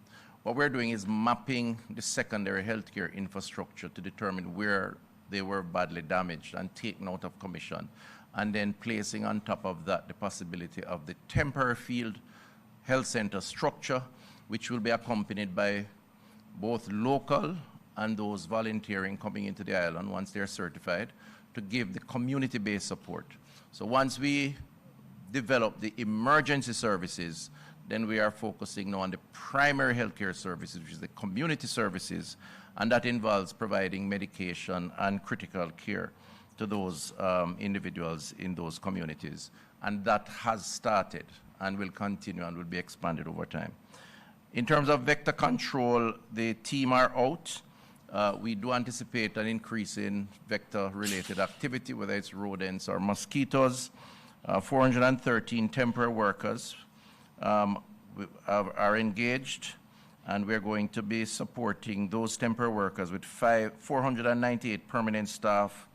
What we're doing is mapping the secondary healthcare infrastructure to determine where they were badly damaged and taken out of commission, and then placing on top of that the possibility of the temporary field health center structure, which will be accompanied by both local and those volunteering coming into the island once they're certified to give the community-based support. So once we develop the emergency services, then we are focusing now on the primary healthcare services, which is the community services, and that involves providing medication and critical care to those individuals in those communities. And that has started and will continue and will be expanded over time. In terms of vector control, the team are out. We do anticipate an increase in vector-related activity, whether it's rodents or mosquitoes. 413 temporary workers are engaged, and we're going to be supporting those temporary workers with 498 permanent staff.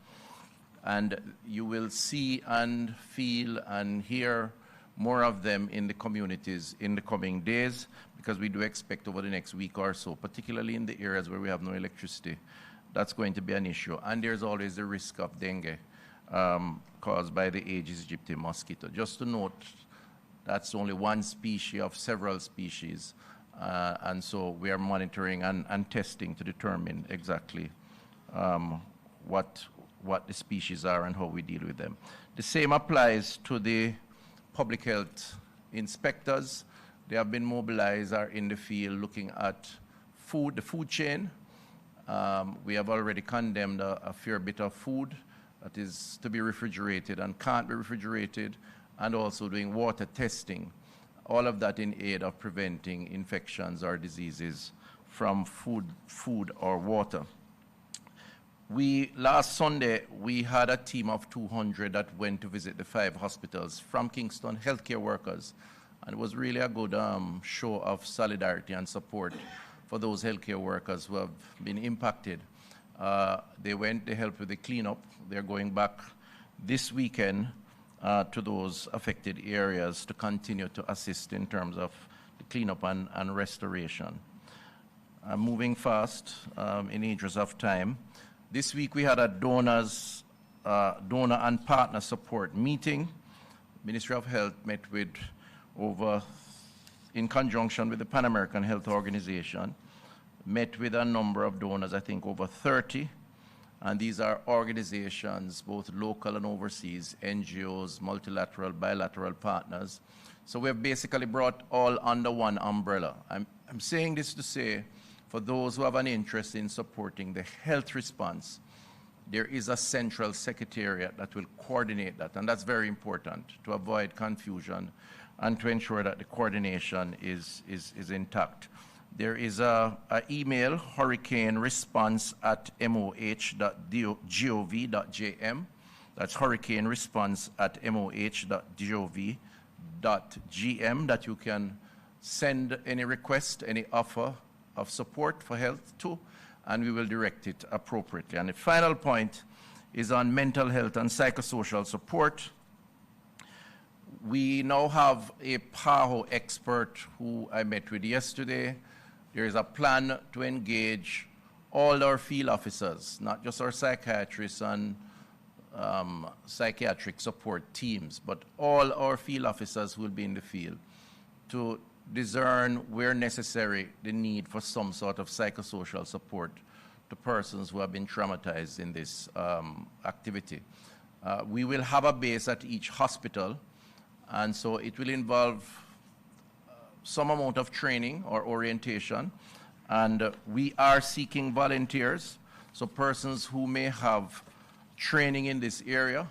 And you will see and feel and hear more of them in the communities in the coming days, because we do expect over the next week or so, particularly in the areas where we have no electricity, that's going to be an issue. And there's always the risk of dengue caused by the Aedes aegypti mosquito. Just to note, that's only one species of several species, and so we are monitoring and testing to determine exactly what the species are and how we deal with them. The same applies to the public health inspectors. They have been mobilized, are in the field looking at food, the food chain. We have already condemned a fair bit of food that is to be refrigerated and can't be refrigerated, and also doing water testing. All of that in aid of preventing infections or diseases from food or water. Last Sunday, we had a team of 200 that went to visit the 5 hospitals from Kingston, healthcare workers. And it was really a good show of solidarity and support for those healthcare workers who have been impacted. They helped with the cleanup. They're going back this weekend to those affected areas to continue to assist in terms of the cleanup and restoration. I'm moving fast in the interest of time. This week we had a donor and partner support meeting. Ministry of Health met with in conjunction with the Pan American Health Organization, met with a number of donors, I think over 30. And these are organizations, both local and overseas, NGOs, multilateral, bilateral partners. So we've basically brought all under one umbrella. I'm saying this to say, for those who have an interest in supporting the health response, there is a central secretariat that will coordinate that, and that's very important to avoid confusion and to ensure that the coordination is intact. There is an email, hurricaneresponse@moh.gov.jm. That's hurricaneresponse@moh.gov.gm, that you can send any request, any offer of support for health to, and we will direct it appropriately. And the final point is on mental health and psychosocial support. We now have a PAHO expert who I met with yesterday. There is a plan to engage all our field officers, not just our psychiatrists and psychiatric support teams, but all our field officers who will be in the field to discern where necessary the need for some sort of psychosocial support to persons who have been traumatized in this activity. We will have a base at each hospital, and so it will involve some amount of training or orientation, And we are seeking volunteers, so persons who may have training in this area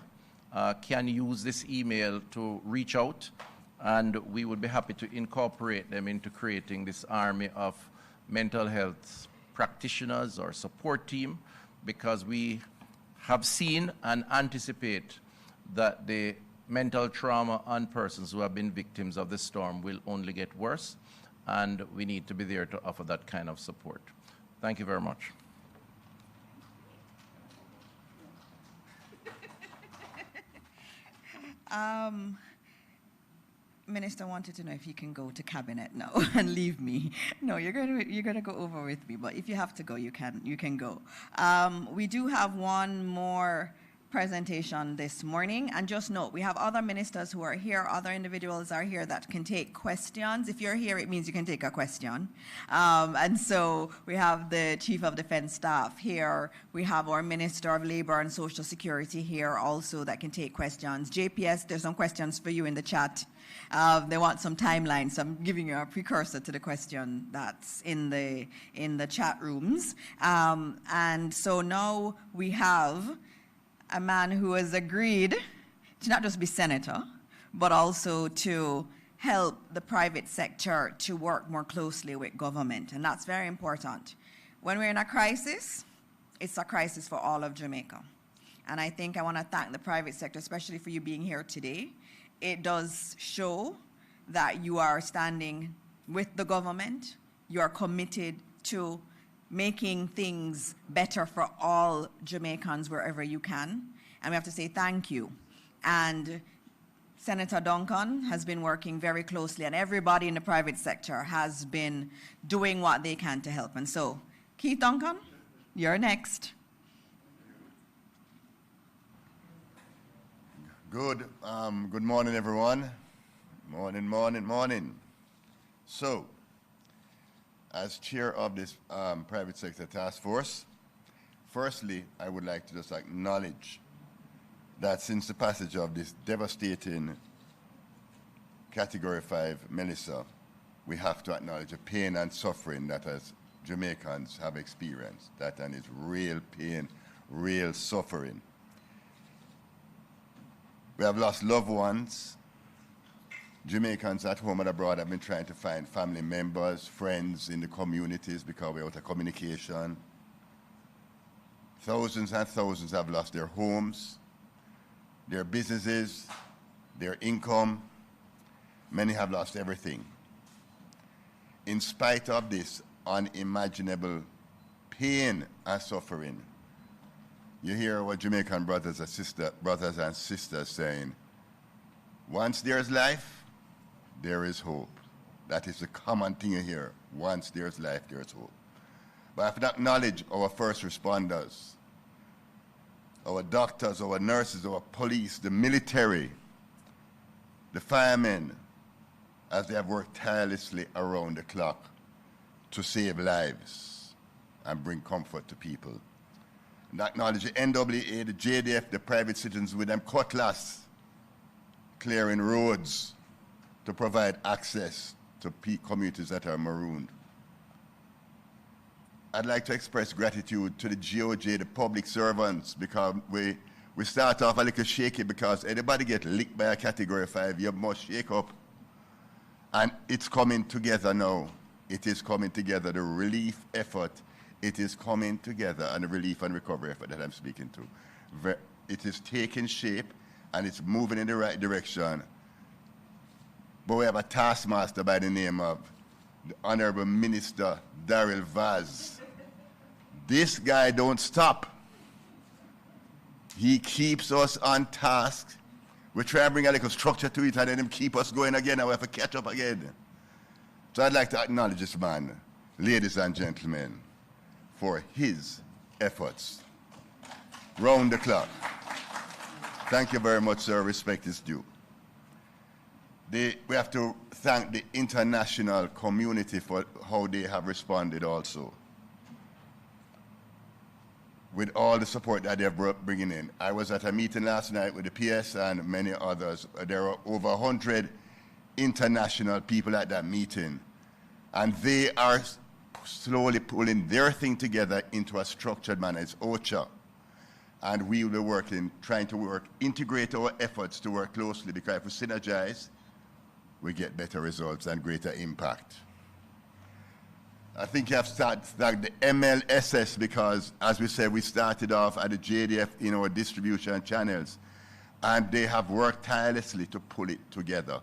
can use this email to reach out, and we would be happy to incorporate them into creating this army of mental health practitioners or support team, because we have seen and anticipate that the mental trauma on persons who have been victims of the storm will only get worse, and we need to be there to offer that kind of support. Thank you very much. Minister wanted to know if you can go to cabinet now and leave me. No, you're gonna go over with me, but if you have to go, you can go. We do have one more presentation this morning, and just note, we have other ministers who are here, other individuals are here that can take questions. If you're here, it means you can take a question. And so we have the Chief of Defense Staff here, we have our Minister of Labor and Social Security here also that can take questions. JPS, there's some questions for you in the chat. They want some timelines, so I'm giving you a precursor to the question that's in the chat rooms. And so now we have a man who has agreed to not just be senator, but also to help the private sector to work more closely with government, and that's very important. When we're in a crisis, it's a crisis for all of Jamaica. And I think I want to thank the private sector, especially for you being here today. It does show that you are standing with the government, you are committed to making things better for all Jamaicans wherever you can. And we have to say thank you. And Senator Duncan has been working very closely, and everybody in the private sector has been doing what they can to help. And so, Keith Duncan, you're next. Good morning, everyone. Morning. So, as chair of this private sector task force, firstly, I would like to just acknowledge that since the passage of this devastating Category 5 Melissa, we have to acknowledge the pain and suffering that as Jamaicans have experienced. That and it's real pain, real suffering. We have lost loved ones. Jamaicans at home and abroad have been trying to find family members, friends in the communities because we're out of communication. Thousands and thousands have lost their homes, their businesses, their income. Many have lost everything. In spite of this unimaginable pain and suffering, you hear what Jamaican brothers and sisters saying, once there's life, there is hope. That is the common thing you hear. Once there's life, there's hope. But I have to acknowledge our first responders, our doctors, our nurses, our police, the military, the firemen, as they have worked tirelessly around the clock to save lives and bring comfort to people. And acknowledge the NWA, the JDF, the private citizens with them cutlass, clearing roads to provide access to communities that are marooned. I'd like to express gratitude to the GOJ, the public servants, because we start off a little shaky because anybody get licked by a Category 5, you must shake up. And it's coming together now. It is coming together, the relief effort. It is coming together, and the relief and recovery effort that I'm speaking to. It is taking shape, and it's moving in the right direction. But we have a taskmaster by the name of the Honorable Minister Daryl Vaz. This guy don't stop. He keeps us on task. We try and bring a little structure to it, and then him keep us going again, and we have to catch up again. So I'd like to acknowledge this man, ladies and gentlemen, for his efforts round the clock. Thank you very much, sir. Respect is due. We have to thank the international community for how they have responded also, with all the support that they're bringing in. I was at a meeting last night with the PS and many others. There were over 100 international people at that meeting, and they are slowly pulling their thing together into a structured manner. It's OCHA. And we will be working, trying to work, integrate our efforts to work closely, because if we synergize, we get better results and greater impact. I think you have started like the MLSS, because, as we said, we started off at the JDF in our distribution channels, and they have worked tirelessly to pull it together.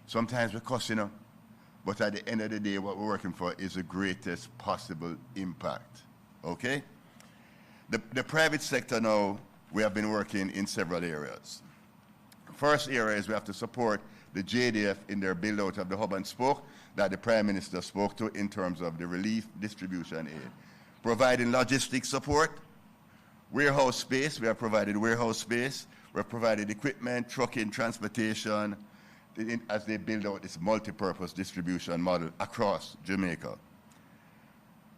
Sometimes we cuss, but at the end of the day, what we're working for is the greatest possible impact. Okay? The private sector now, we have been working in several areas. First area is we have to support the JDF in their build-out of the hub and spoke that the Prime Minister spoke to in terms of the relief distribution aid. Providing logistics support, warehouse space, we have provided warehouse space, we have provided equipment, trucking, transportation, as they build out this multi-purpose distribution model across Jamaica.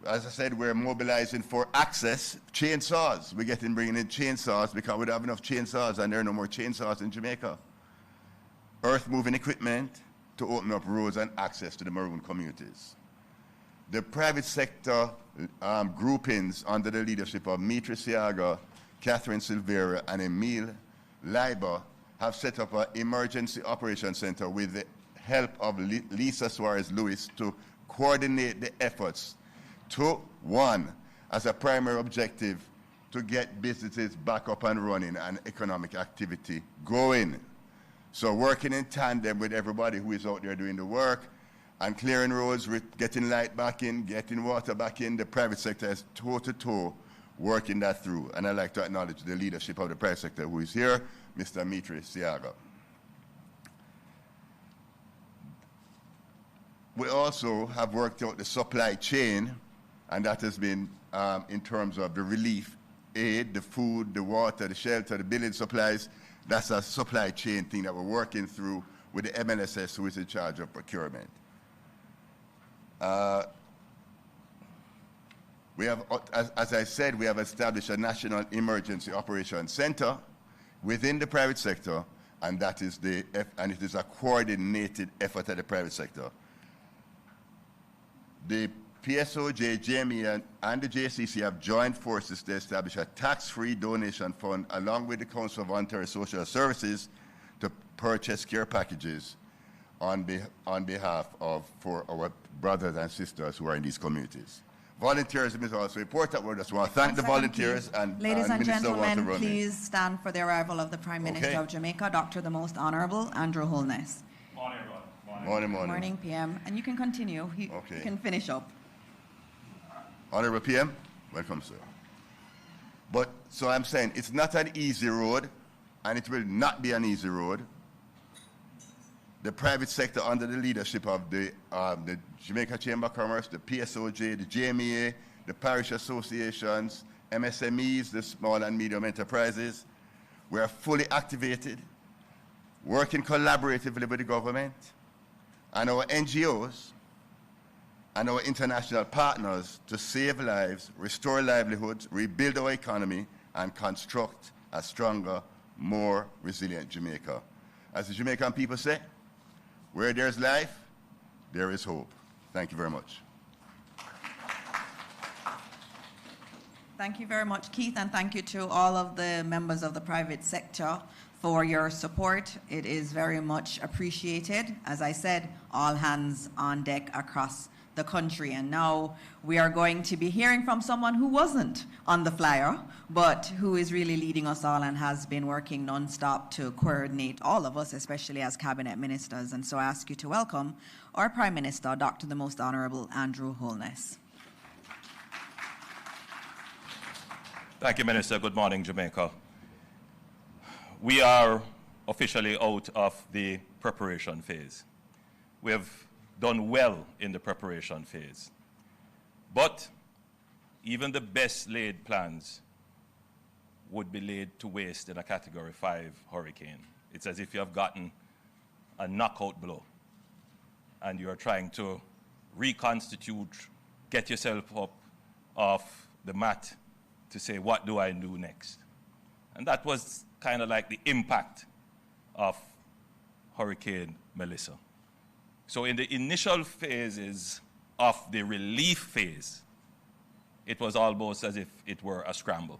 As I said, we're mobilizing for access, chainsaws. We're bringing in chainsaws because we don't have enough chainsaws, and there are no more chainsaws in Jamaica. Earth-moving equipment to open up roads and access to the maroon communities. The private sector groupings under the leadership of Mitra Siaga, Catherine Silveira, and Emile Leiber have set up an emergency operations center with the help of Lisa Suarez-Lewis to coordinate the efforts to, one, as a primary objective, to get businesses back up and running and economic activity going. So working in tandem with everybody who is out there doing the work and clearing roads, getting light back in, getting water back in, the private sector is toe-to-toe working that through. And I'd like to acknowledge the leadership of the private sector who is here, Mr. Mitra Siaga. We also have worked out the supply chain, and that has been in terms of the relief aid, the food, the water, the shelter, the building supplies. That's a supply chain thing that we're working through with the MLSS, who is in charge of procurement. We have, as I said, we have established a National Emergency Operations Center within the private sector, and that is and it is a coordinated effort at the private sector. The PSOJ, JME, and the JCC have joined forces to establish a tax-free donation fund along with the Council of Voluntary Social Services to purchase care packages on behalf of for our brothers and sisters who are in these communities. Volunteerism is also important. We just want to thank the volunteers and ladies and Minister gentlemen, please stand for the arrival of the Prime Minister Okay. of Jamaica, Dr. the Most Honorable Andrew Holness. Morning, everyone. Morning, morning. Morning, PM. And you can continue. You can finish up. Honorable PM, welcome, sir. But, so I'm saying, it's not an easy road, and it will not be an easy road. The private sector, under the leadership of the Jamaica Chamber of Commerce, the PSOJ, the JMEA, the parish associations, MSMEs, the small and medium enterprises, we are fully activated, working collaboratively with the government and our NGOs and our international partners to save lives, restore livelihoods, rebuild our economy, and construct a stronger, more resilient Jamaica. As the Jamaican people say, where there's life, there is hope. Thank you very much. Thank you very much, Keith, and thank you to all of the members of the private sector for your support. It is very much appreciated. As I said, all hands on deck across the country. And now we are going to be hearing from someone who wasn't on the flyer, but who is really leading us all and has been working nonstop to coordinate all of us, especially as cabinet ministers. And so I ask you to welcome our Prime Minister, Dr. the Most Honorable Andrew Holness. Thank you, Minister. Good morning, Jamaica. We are officially out of the preparation phase. We have done well in the preparation phase. But even the best laid plans would be laid to waste in a Category 5 hurricane. It's as if you have gotten a knockout blow and you are trying to reconstitute, get yourself up off the mat to say, what do I do next? And that was kind of like the impact of Hurricane Melissa. So in the initial phases of the relief phase, it was almost as if it were a scramble.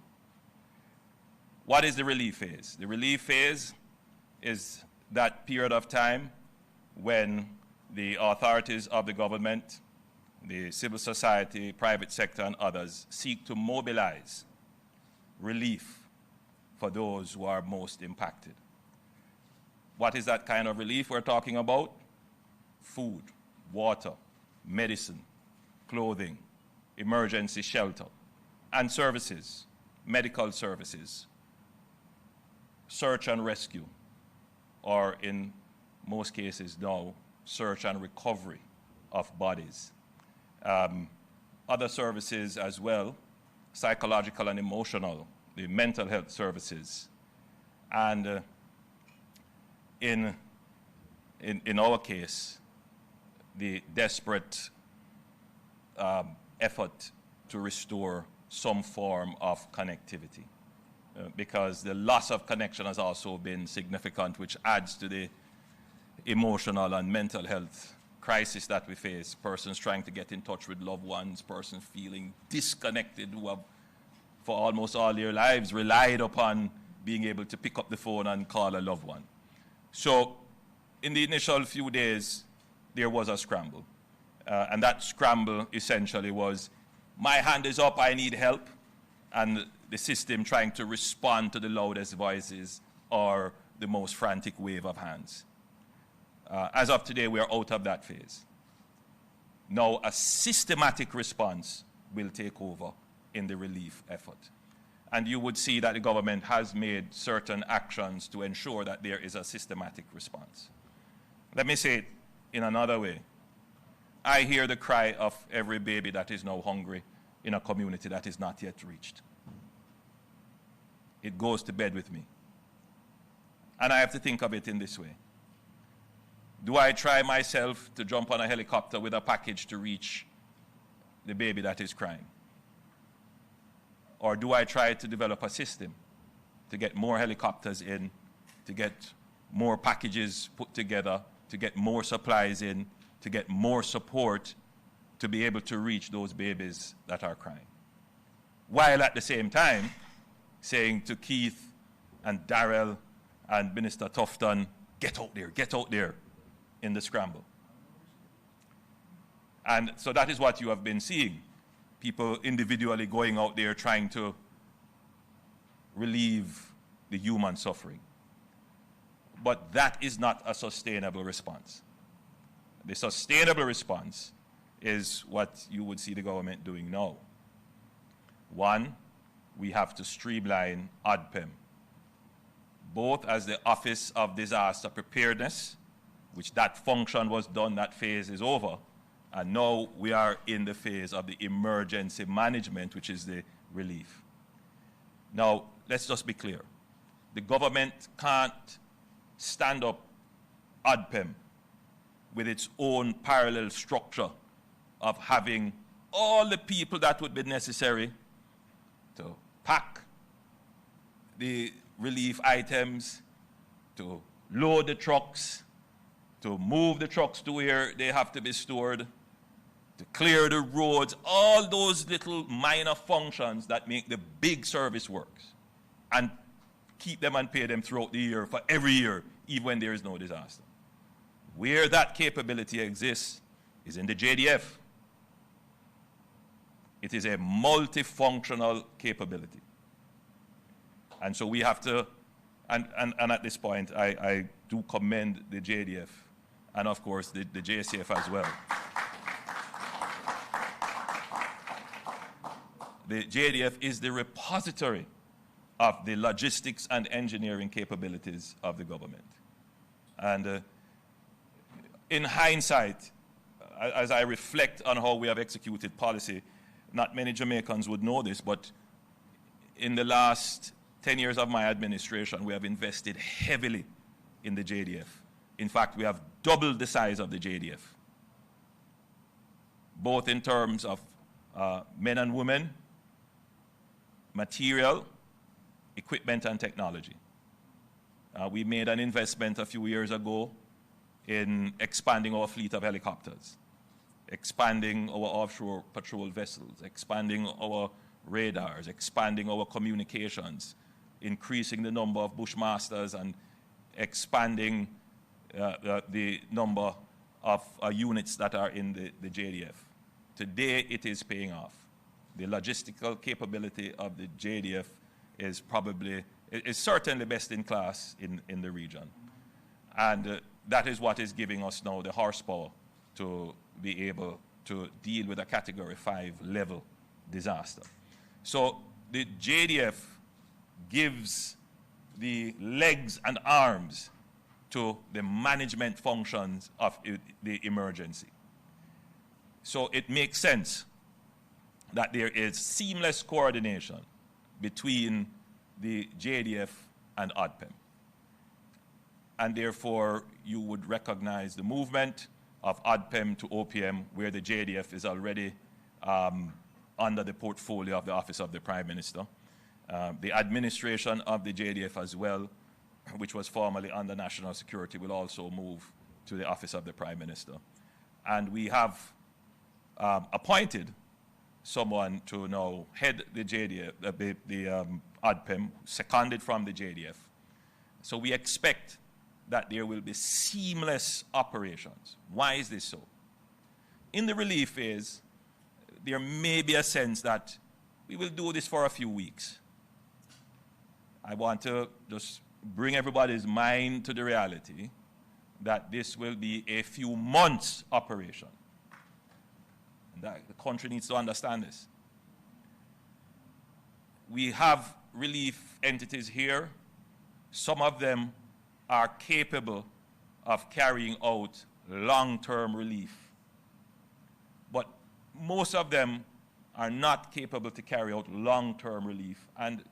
What is the relief phase? The relief phase is that period of time when the authorities of the government, the civil society, private sector, and others seek to mobilize relief for those who are most impacted. What is that kind of relief we're talking about? Food, water, medicine, clothing, emergency shelter, and services, medical services, search and rescue, or in most cases now, search and recovery of bodies. Other services as well, psychological and emotional, the mental health services. And in our case, the desperate effort to restore some form of connectivity. Because the loss of connection has also been significant, which adds to the emotional and mental health crisis that we face. Persons trying to get in touch with loved ones, persons feeling disconnected who have, for almost all their lives, relied upon being able to pick up the phone and call a loved one. So in the initial few days, there was a scramble. And that scramble essentially was, my hand is up, I need help. And the system trying to respond to the loudest voices or the most frantic wave of hands. As of today, we are out of that phase. Now, a systematic response will take over in the relief effort. And you would see that the government has made certain actions to ensure that there is a systematic response. Let me say it in another way. I hear the cry of every baby that is now hungry in a community that is not yet reached. It goes to bed with me. And I have to think of it in this way. Do I try myself to jump on a helicopter with a package to reach the baby that is crying? Or do I try to develop a system to get more helicopters in, to get more packages put together, to get more supplies in, to get more support to be able to reach those babies that are crying? While at the same time saying to Keith and Darrell and Minister Tufton, get out there in the scramble. And so that is what you have been seeing. People individually going out there trying to relieve the human suffering. But that is not a sustainable response. The sustainable response is what you would see the government doing now. One, we have to streamline ODPEM, both as the Office of Disaster Preparedness, which that function was done, that phase is over, and now we are in the phase of the emergency management, which is the relief. Now, let's just be clear. The government can't stand up ODPEM with its own parallel structure of having all the people that would be necessary to pack the relief items, to load the trucks, to move the trucks to where they have to be stored, to clear the roads, all those little minor functions that make the big service works, and keep them and pay them throughout the year for every year, even when there is no disaster. Where that capability exists is in the JDF. It is a multifunctional capability. And so we have to, and at this point, I do commend the JDF and of course the JCF as well. The JDF is the repository of the logistics and engineering capabilities of the government. And in hindsight, as I reflect on how we have executed policy, not many Jamaicans would know this, but in the last 10 years of my administration, we have invested heavily in the JDF. In fact, we have doubled the size of the JDF, both in terms of men and women, material, equipment, and technology. We made an investment a few years ago in expanding our fleet of helicopters, expanding our offshore patrol vessels, expanding our radars, expanding our communications, increasing the number of bushmasters, and expanding the number of units that are in the JDF. Today, it is paying off. The logistical capability of the JDF is certainly best in class in the region. And that is what is giving us now the horsepower to be able to deal with a Category 5 level disaster. So the JDF gives the legs and arms to the management functions of the emergency. So it makes sense that there is seamless coordination between the JDF and ODPEM. And therefore, you would recognize the movement of ODPEM to OPM, where the JDF is already under the portfolio of the Office of the Prime Minister. The administration of the JDF as well, which was formerly under National Security, will also move to the Office of the Prime Minister. And we have appointed someone to now head the JDF, the ODPEM, seconded from the JDF. So we expect that there will be seamless operations. Why is this so? In the relief phase, there may be a sense that we will do this for a few weeks. I want to just bring everybody's mind to the reality that this will be a few months operation. And that the country needs to understand this. We have relief entities here. Some of them are capable of carrying out long-term relief. But most of them are not capable to carry out long-term relief and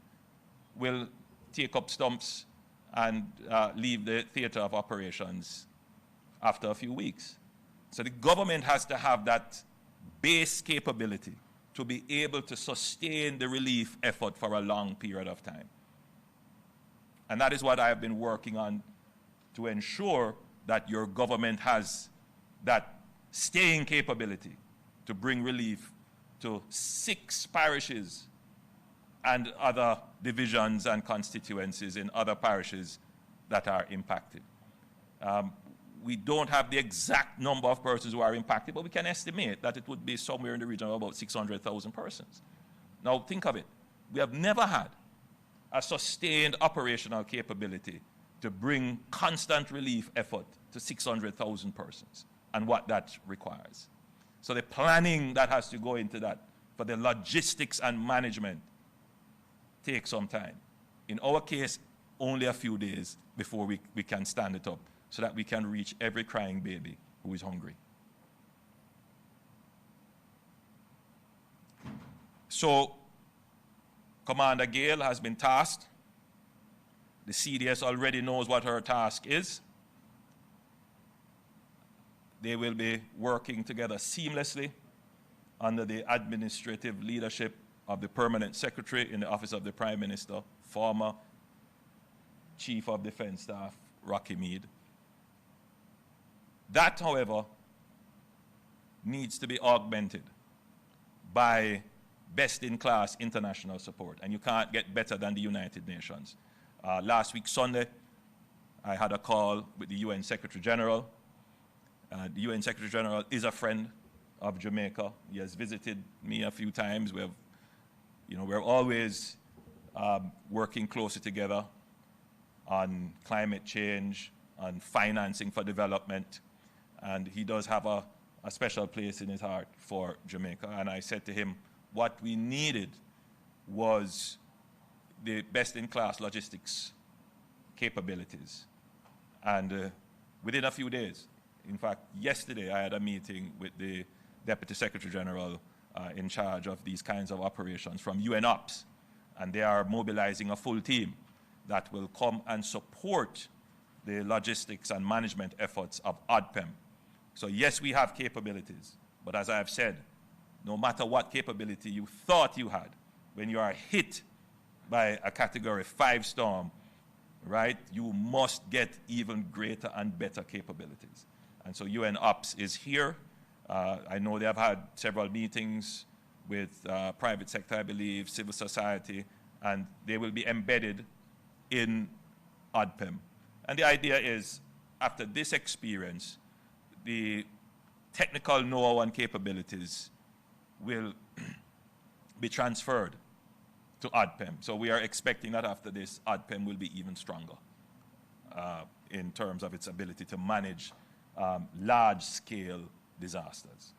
will take up stumps and leave the theater of operations after a few weeks. So the government has to have that base capability to be able to sustain the relief effort for a long period of time. And that is what I have been working on to ensure that your government has that staying capability to bring relief to 6 parishes and other divisions and constituencies in other parishes that are impacted. We don't have the exact number of persons who are impacted, but we can estimate that it would be somewhere in the region of about 600,000 persons. Now think of it. We have never had a sustained operational capability to bring constant relief effort to 600,000 persons and what that requires. So the planning that has to go into that for the logistics and management takes some time. In our case, only a few days before we can stand it up so that we can reach every crying baby who is hungry. So Commander Gale has been tasked. The CDS already knows what her task is. They will be working together seamlessly under the administrative leadership of the Permanent Secretary in the Office of the Prime Minister, former Chief of Defense Staff, Rocky Mead. That, however, needs to be augmented by best-in-class international support, and you can't get better than the United Nations. Last week, Sunday, I had a call with the UN Secretary General. The UN Secretary General is a friend of Jamaica. He has visited me a few times. We're always working closely together on climate change, on financing for development, and he does have a special place in his heart for Jamaica. And I said to him, what we needed was the best-in-class logistics capabilities. And within a few days, in fact, yesterday I had a meeting with the Deputy Secretary General in charge of these kinds of operations from UN Ops, and they are mobilizing a full team that will come and support the logistics and management efforts of ODPEM. So yes, we have capabilities, but as I have said, no matter what capability you thought you had, when you are hit by a Category 5 storm, right, you must get even greater and better capabilities. And so UN Ops is here I know they have had several meetings with private sector, I believe, civil society, and they will be embedded in ODPEM. And the idea is, after this experience, the technical know-how and capabilities will be transferred to ODPEM. So we are expecting that after this, ODPEM will be even stronger in terms of its ability to manage large-scale disasters.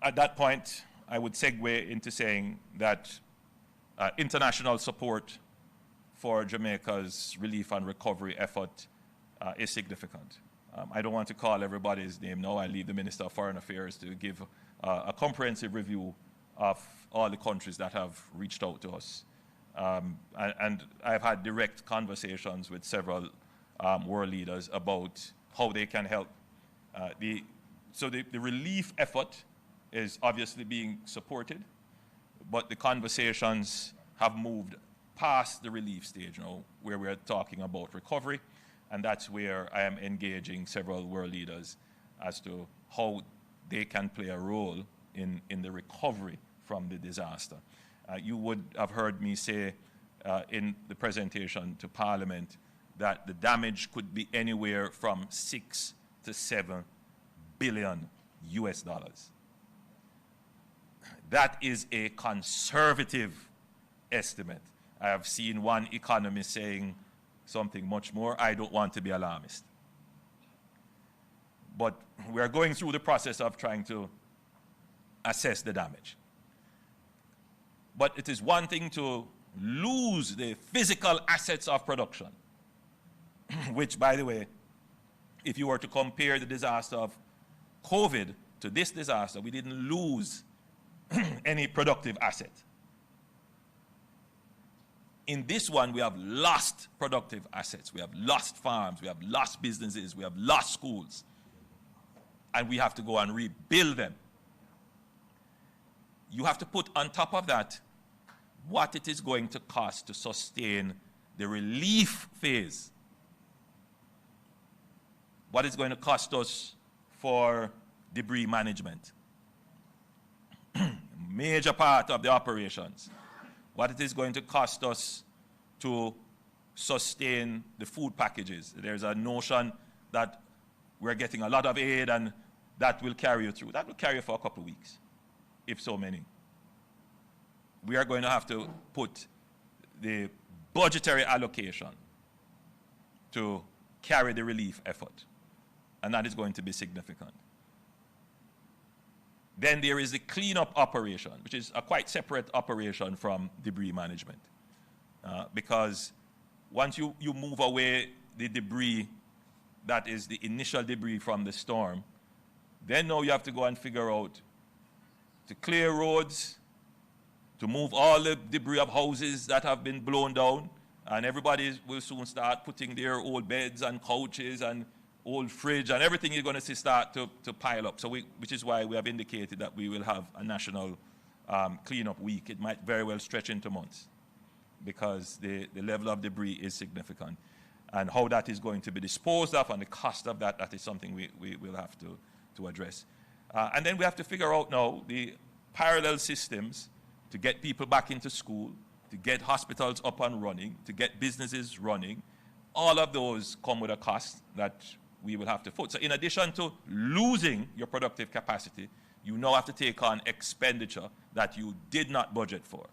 At that point, I would segue into saying that international support for Jamaica's relief and recovery effort is significant. I don't want to call everybody's name now. I leave the Minister of Foreign Affairs to give a comprehensive review of all the countries that have reached out to us. And I've had direct conversations with several world leaders about how they can help. So the relief effort is obviously being supported, but the conversations have moved past the relief stage now, where we're talking about recovery, and that's where I am engaging several world leaders as to how they can play a role in the recovery from the disaster. You would have heard me say in the presentation to Parliament that the damage could be anywhere from 6 to 7 billion US dollars. That is a conservative estimate. I have seen one economist saying something much more. I don't want to be alarmist. But we are going through the process of trying to assess the damage. But it is one thing to lose the physical assets of production, which, by the way, if you were to compare the disaster of COVID to this disaster, we didn't lose any productive asset. In this one, we have lost productive assets. We have lost farms. We have lost businesses. We have lost schools. And we have to go and rebuild them. You have to put on top of that what it is going to cost to sustain the relief phase. What it's going to cost us for debris management. Major part of the operations. What it is going to cost us to sustain the food packages. There's a notion that we're getting a lot of aid and that will carry you through. That will carry you for a couple of weeks, if so many. We are going to have to put the budgetary allocation to carry the relief effort, and that is going to be significant. Then there is the cleanup operation, which is a quite separate operation from debris management. Because once you move away the debris that is the initial debris from the storm, then now you have to go and figure out to clear roads, to move all the debris of houses that have been blown down, and everybody will soon start putting their old beds and couches and old fridge and everything you're going to see start to pile up. So which is why we have indicated that we will have a national cleanup week. It might very well stretch into months because the level of debris is significant. And how that is going to be disposed of and the cost of that, that is something we will have to address. And then we have to figure out now the parallel systems to get people back into school, to get hospitals up and running, to get businesses running. All of those come with a cost that we will have to foot. So in addition to losing your productive capacity, you now have to take on expenditure that you did not budget for.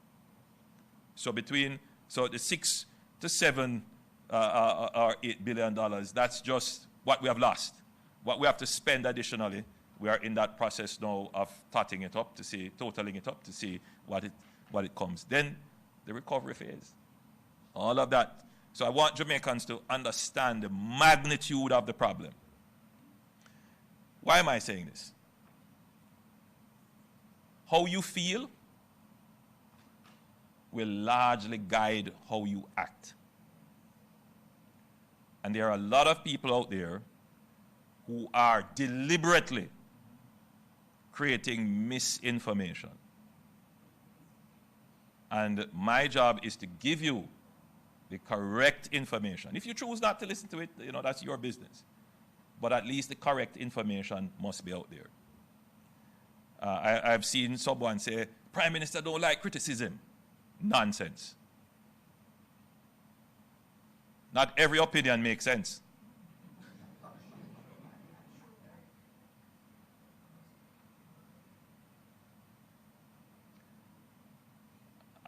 So the 6 to 7 or $8 billion, that's just what we have lost. What we have to spend additionally, we are in that process now of totaling it up to see what it comes. Then the recovery phase, all of that. So I want Jamaicans to understand the magnitude of the problem. Why am I saying this? How you feel will largely guide how you act. And there are a lot of people out there who are deliberately creating misinformation. And my job is to give you the correct information. If you choose not to listen to it, that's your business. but at least the correct information must be out there. I've seen someone say, Prime Minister don't like criticism. Nonsense. Not every opinion makes sense.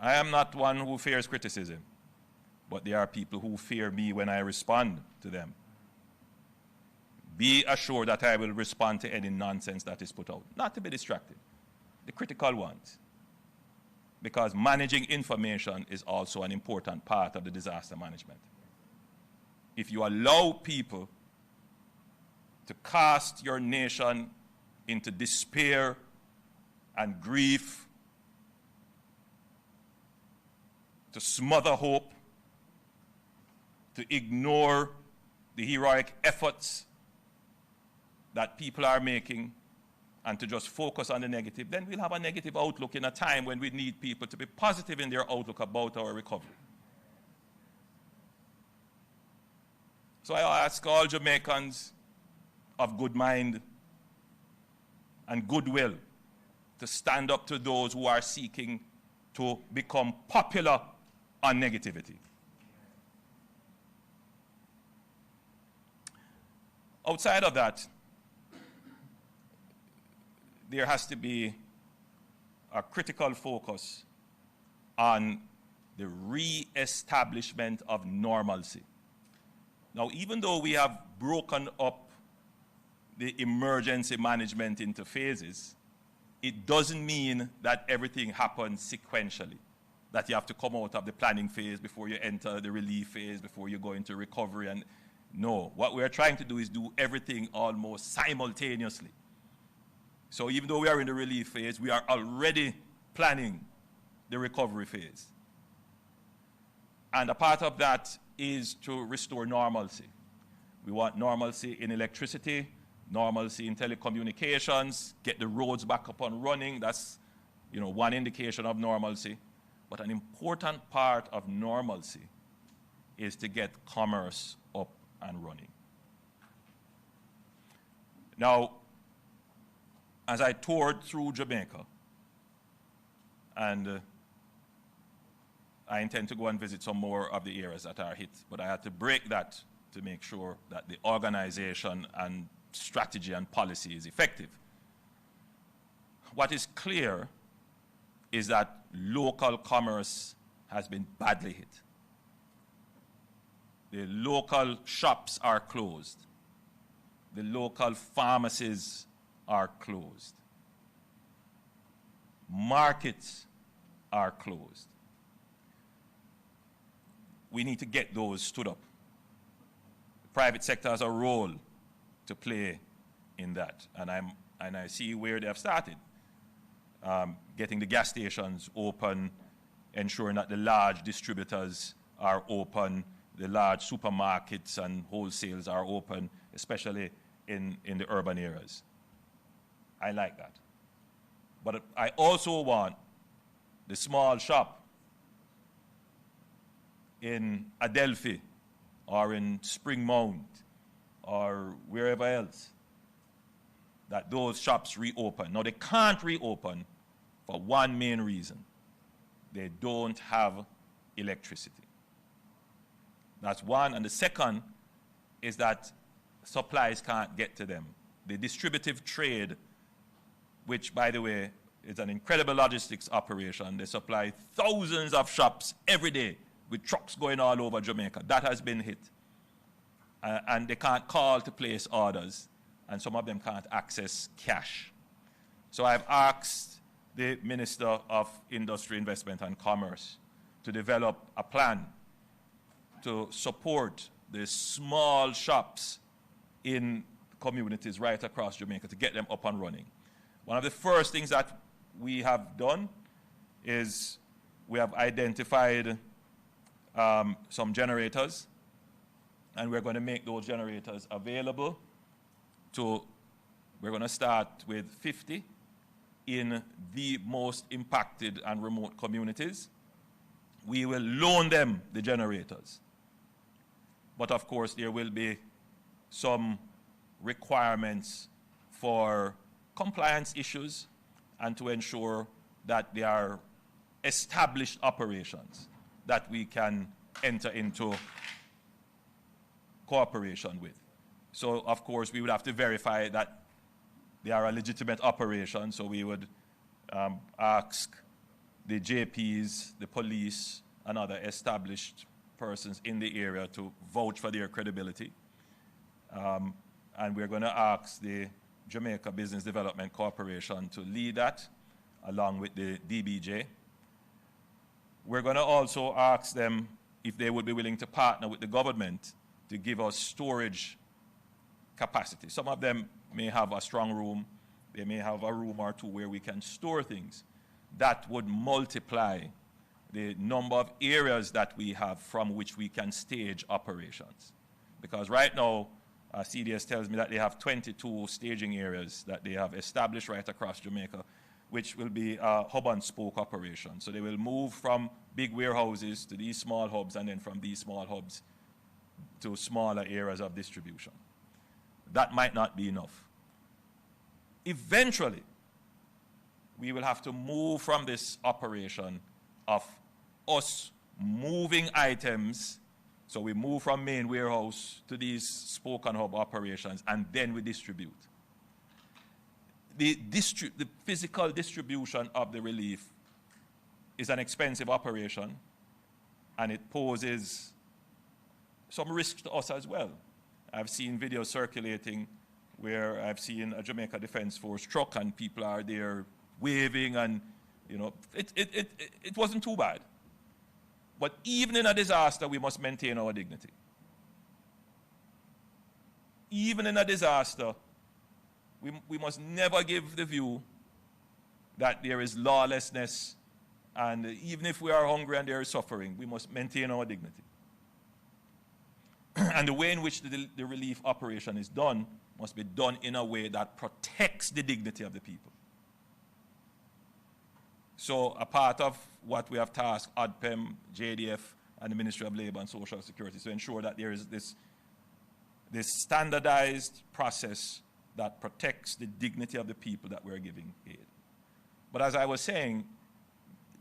I am not one who fears criticism, but there are people who fear me when I respond to them. Be assured that I will respond to any nonsense that is put out, not to be distracted, the critical ones. Because managing information is also an important part of the disaster management. If you allow people to cast your nation into despair and grief, to smother hope, to ignore the heroic efforts that people are making, and to just focus on the negative, then we'll have a negative outlook in a time when we need people to be positive in their outlook about our recovery. So I ask all Jamaicans of good mind and goodwill to stand up to those who are seeking to become popular on negativity. Outside of that, there has to be a critical focus on the re-establishment of normalcy. Now, even though we have broken up the emergency management into phases, it doesn't mean that everything happens sequentially, that you have to come out of the planning phase before you enter the relief phase, before you go into recovery. And no, what we're trying to do is do everything almost simultaneously. So even though we are in the relief phase, we are already planning the recovery phase. And a part of that is to restore normalcy. We want normalcy in electricity, normalcy in telecommunications, get the roads back up and running. That's, one indication of normalcy. But an important part of normalcy is to get commerce up and running. Now, as I toured through Jamaica, and I intend to go and visit some more of the areas that are hit, but I had to break that to make sure that the organization and strategy and policy is effective. What is clear is that local commerce has been badly hit. The local shops are closed. The local pharmacies are closed. Markets are closed. We need to get those stood up. The private sector has a role to play in that, and I see where they have started. Getting the gas stations open, ensuring that the large distributors are open, the large supermarkets and wholesales are open, especially in the urban areas. I like that. But I also want the small shop in Adelphi or in Spring Mount or wherever else, that those shops reopen. Now, they can't reopen for one main reason. They don't have electricity. That's one. And the second is that supplies can't get to them. The distributive trade, which, by the way, is an incredible logistics operation. They supply thousands of shops every day with trucks going all over Jamaica. That has been hit. And they can't call to place orders, and some of them can't access cash. So I've asked the Minister of Industry, Investment and Commerce to develop a plan to support the small shops in communities right across Jamaica to get them up and running. One of the first things that we have done is we have identified some generators, and we're going to make those generators available we're going to start with 50 in the most impacted and remote communities. We will loan them the generators. But of course, there will be some requirements for compliance issues and to ensure that they are established operations that we can enter into cooperation with. So, of course, we would have to verify that they are a legitimate operation, so we would ask the JPs, the police, and other established persons in the area to vouch for their credibility. And we're going to ask the Jamaica Business Development Corporation to lead that, along with the DBJ. We're going to also ask them if they would be willing to partner with the government to give us storage capacity. Some of them may have a strong room. They may have a room or two where we can store things. That would multiply the number of areas that we have from which we can stage operations. Because right now, CDS tells me that they have 22 staging areas that they have established right across Jamaica, which will be a hub and spoke operation. So they will move from big warehouses to these small hubs, and then from these small hubs to smaller areas of distribution. That might not be enough. Eventually, we will have to move from this operation of us moving items. So we move from main warehouse to these spoke and hub operations, and then we distribute. The physical distribution of the relief is an expensive operation, and it poses some risk to us as well. I've seen videos circulating where I've seen a Jamaica Defense Force truck and people are there waving, and it wasn't too bad. But even in a disaster, we must maintain our dignity. Even in a disaster, we must never give the view that there is lawlessness, and even if we are hungry and there is suffering, we must maintain our dignity. And the way in which the relief operation is done must be done in a way that protects the dignity of the people. So a part of what we have tasked ODPEM, JDF, and the Ministry of Labor and Social Security is to ensure that there is this standardized process that protects the dignity of the people that we're giving aid. But as I was saying,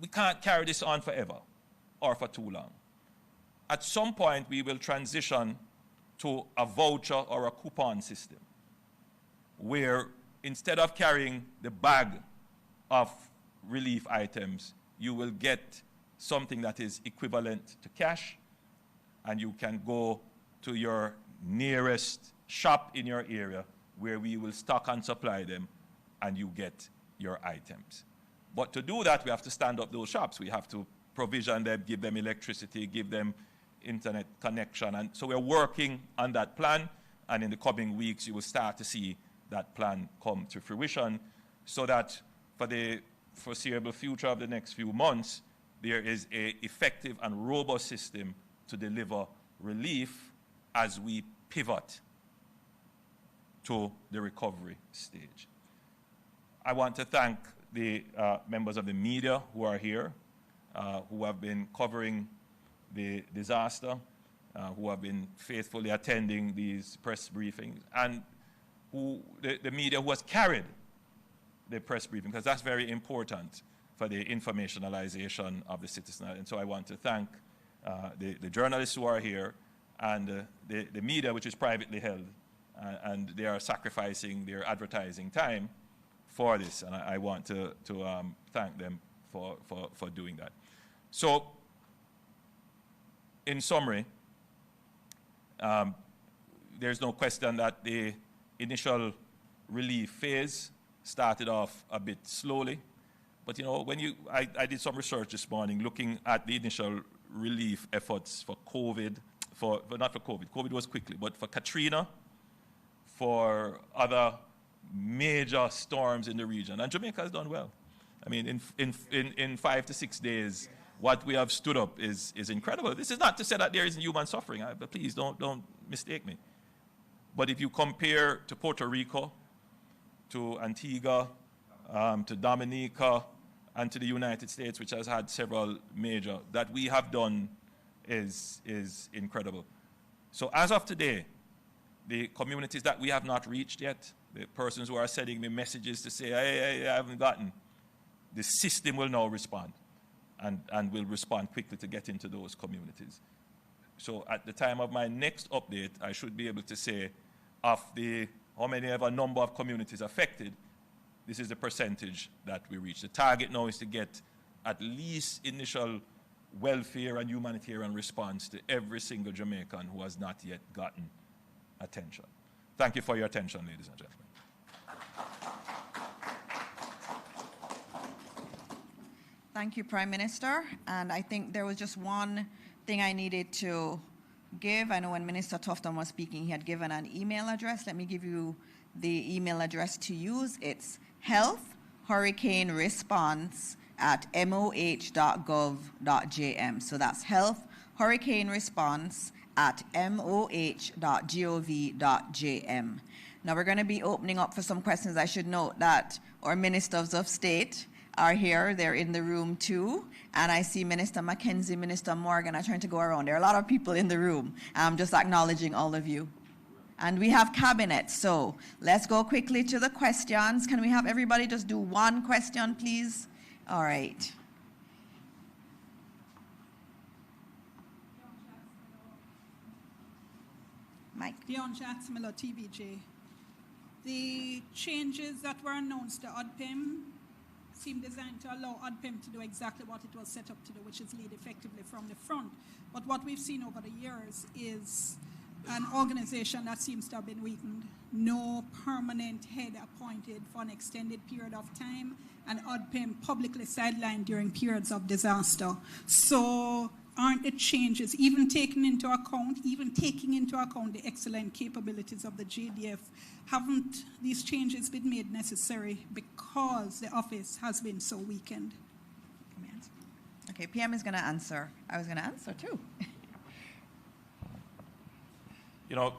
we can't carry this on forever or for too long. At some point, we will transition to a voucher or a coupon system where instead of carrying the bag of relief items, you will get something that is equivalent to cash, and you can go to your nearest shop in your area where we will stock and supply them, and you get your items. But to do that, we have to stand up those shops. We have to provision them, give them electricity, give them internet connection. And so we're working on that plan, and in the coming weeks, you will start to see that plan come to fruition, so that for the foreseeable future of the next few months, there is an effective and robust system to deliver relief as we pivot to the recovery stage. I want to thank the members of the media who are here, who have been covering the disaster, who have been faithfully attending these press briefings, and the media who has carried the press briefing, because that's very important for the informationalization of the citizen. And so I want to thank the journalists who are here and the media, which is privately held, and they are sacrificing their advertising time for this, and I want to thank them for doing that. So, in summary, there's no question that the initial relief phase started off a bit slowly. But when I did some research this morning looking at the initial relief efforts for COVID, but not for COVID. COVID was quickly, but for Katrina, for other major storms in the region. And Jamaica has done well. I mean, in 5 to 6 days, what we have stood up is incredible. This is not to say that there isn't human suffering, but please don't mistake me. But if you compare to Puerto Rico, to Antigua, to Dominica, and to the United States, which has had several major, that we have done is incredible. So as of today, the communities that we have not reached yet, the persons who are sending me messages to say, hey, I haven't gotten, the system will now respond and will respond quickly to get into those communities. So at the time of my next update, I should be able to say of the how many ever number of communities affected, this is the percentage that we reach. The target now is to get at least initial welfare and humanitarian response to every single Jamaican who has not yet gotten attention. Thank you for your attention, ladies and gentlemen. Thank you, Prime Minister. And I think there was just one thing I needed to give. I know when Minister Tufton was speaking, he had given an email address. Let me give you the email address to use. It's healthhurricaneresponse@moh.gov.jm. So that's healthhurricaneresponse@moh.gov.jm. Now we're going to be opening up for some questions. I should note that our ministers of state are here. They're in the room too. And I see Minister Mackenzie, Minister Morgan are trying to go around. There are a lot of people in the room. I'm just acknowledging all of you. And we have cabinet, so let's go quickly to the questions. Can we have everybody just do one question, please? All right. Mike. Dion Jacksmiller, TVJ. The changes that were announced to ODPIM seem designed to allow ODPIM to do exactly what it was set up to do, which is lead effectively from the front. But what we've seen over the years is an organization that seems to have been weakened, no permanent head appointed for an extended period of time, and ODPIM publicly sidelined during periods of disaster. So aren't the changes, even taking into account the excellent capabilities of the JDF, haven't these changes been made necessary because the office has been so weakened? Okay, PM is going to answer. I was going to answer too. You know,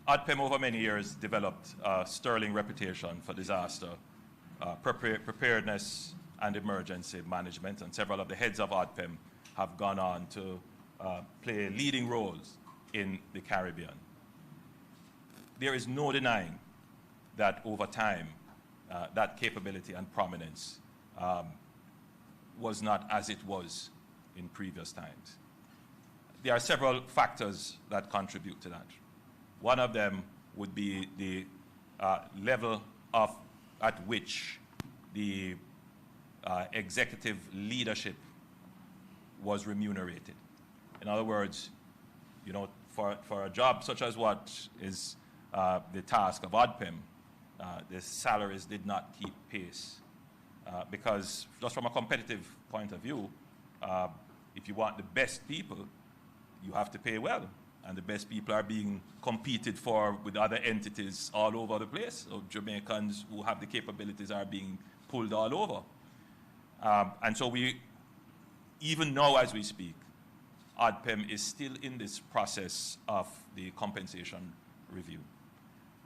ODPIM over many years developed a sterling reputation for disaster, preparedness and emergency management, and several of the heads of ODPIM have gone on to play leading roles in the Caribbean. There is no denying that over time, that capability and prominence was not as it was in previous times. There are several factors that contribute to that. One of them would be the level at which the executive leadership was remunerated. In other words, you know, for a job such as what is the task of ODPIM, the salaries did not keep pace. Because just from a competitive point of view, if you want the best people, you have to pay well. And the best people are being competed for with other entities all over the place. So Jamaicans who have the capabilities are being pulled all over. And so even now as we speak, ODPIM is still in this process of the compensation review.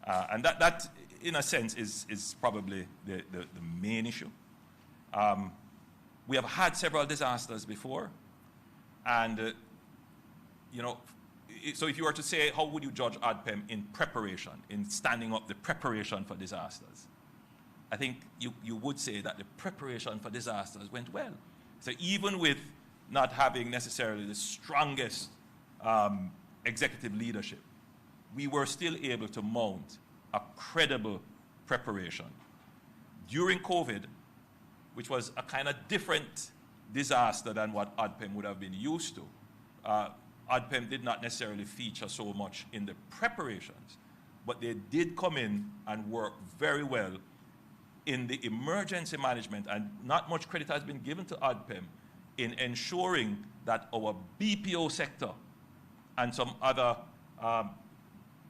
And that, in a sense, is probably the main issue. We have had several disasters before, and you know, so if you were to say, how would you judge ODPIM in preparation, in standing up the preparation for disasters? I think you would say that the preparation for disasters went well. So even with not having necessarily the strongest executive leadership, we were still able to mount a credible preparation. During COVID, which was a kind of different disaster than what ODPIM would have been used to, ODPIM did not necessarily feature so much in the preparations, but they did come in and work very well in the emergency management, and not much credit has been given to ODPIM in ensuring that our BPO sector and some other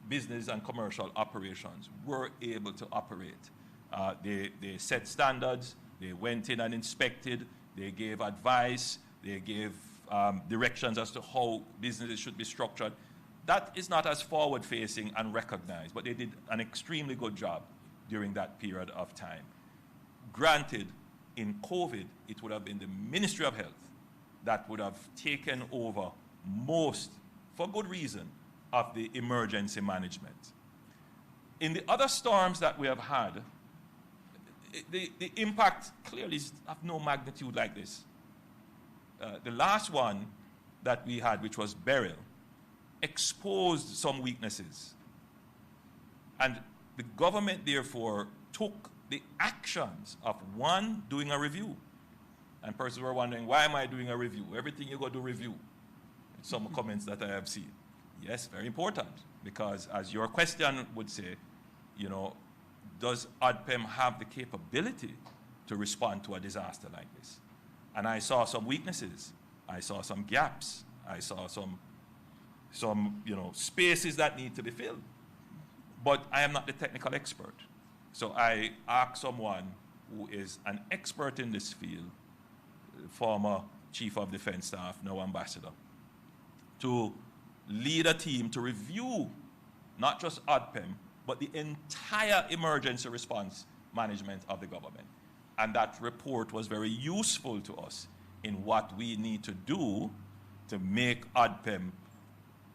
business and commercial operations were able to operate. They set standards, they went in and inspected, they gave advice, they gave directions as to how businesses should be structured. That is not as forward-facing and recognized, but they did an extremely good job during that period of time. Granted, in COVID, it would have been the Ministry of Health that would have taken over most, for good reason, of the emergency management. In the other storms that we have had, the impact clearly is of no magnitude like this. The last one that we had, which was Beryl, exposed some weaknesses. And the government, therefore, took the actions of, one, doing a review. And persons were wondering, why am I doing a review? Everything you go do review. Some comments that I have seen. Yes, very important, because as your question would say, you know, does ODPEM have the capability to respond to a disaster like this? And I saw some weaknesses. I saw some gaps. I saw some spaces that need to be filled. But I am not the technical expert. So I asked someone who is an expert in this field, former Chief of Defense Staff, now Ambassador, to lead a team to review not just ODPEM, but the entire emergency response management of the government. And that report was very useful to us in what we need to do to make ODPEM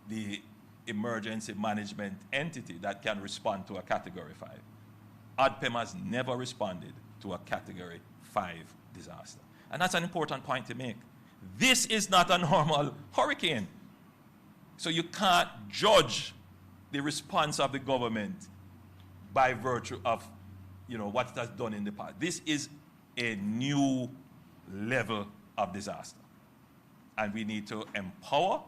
the emergency management entity that can respond to a Category 5. ODPEM has never responded to a Category 5 disaster. And that's an important point to make. This is not a normal hurricane. So you can't judge the response of the government by virtue of, what it has done in the past. This is a new level of disaster. And we need to empower,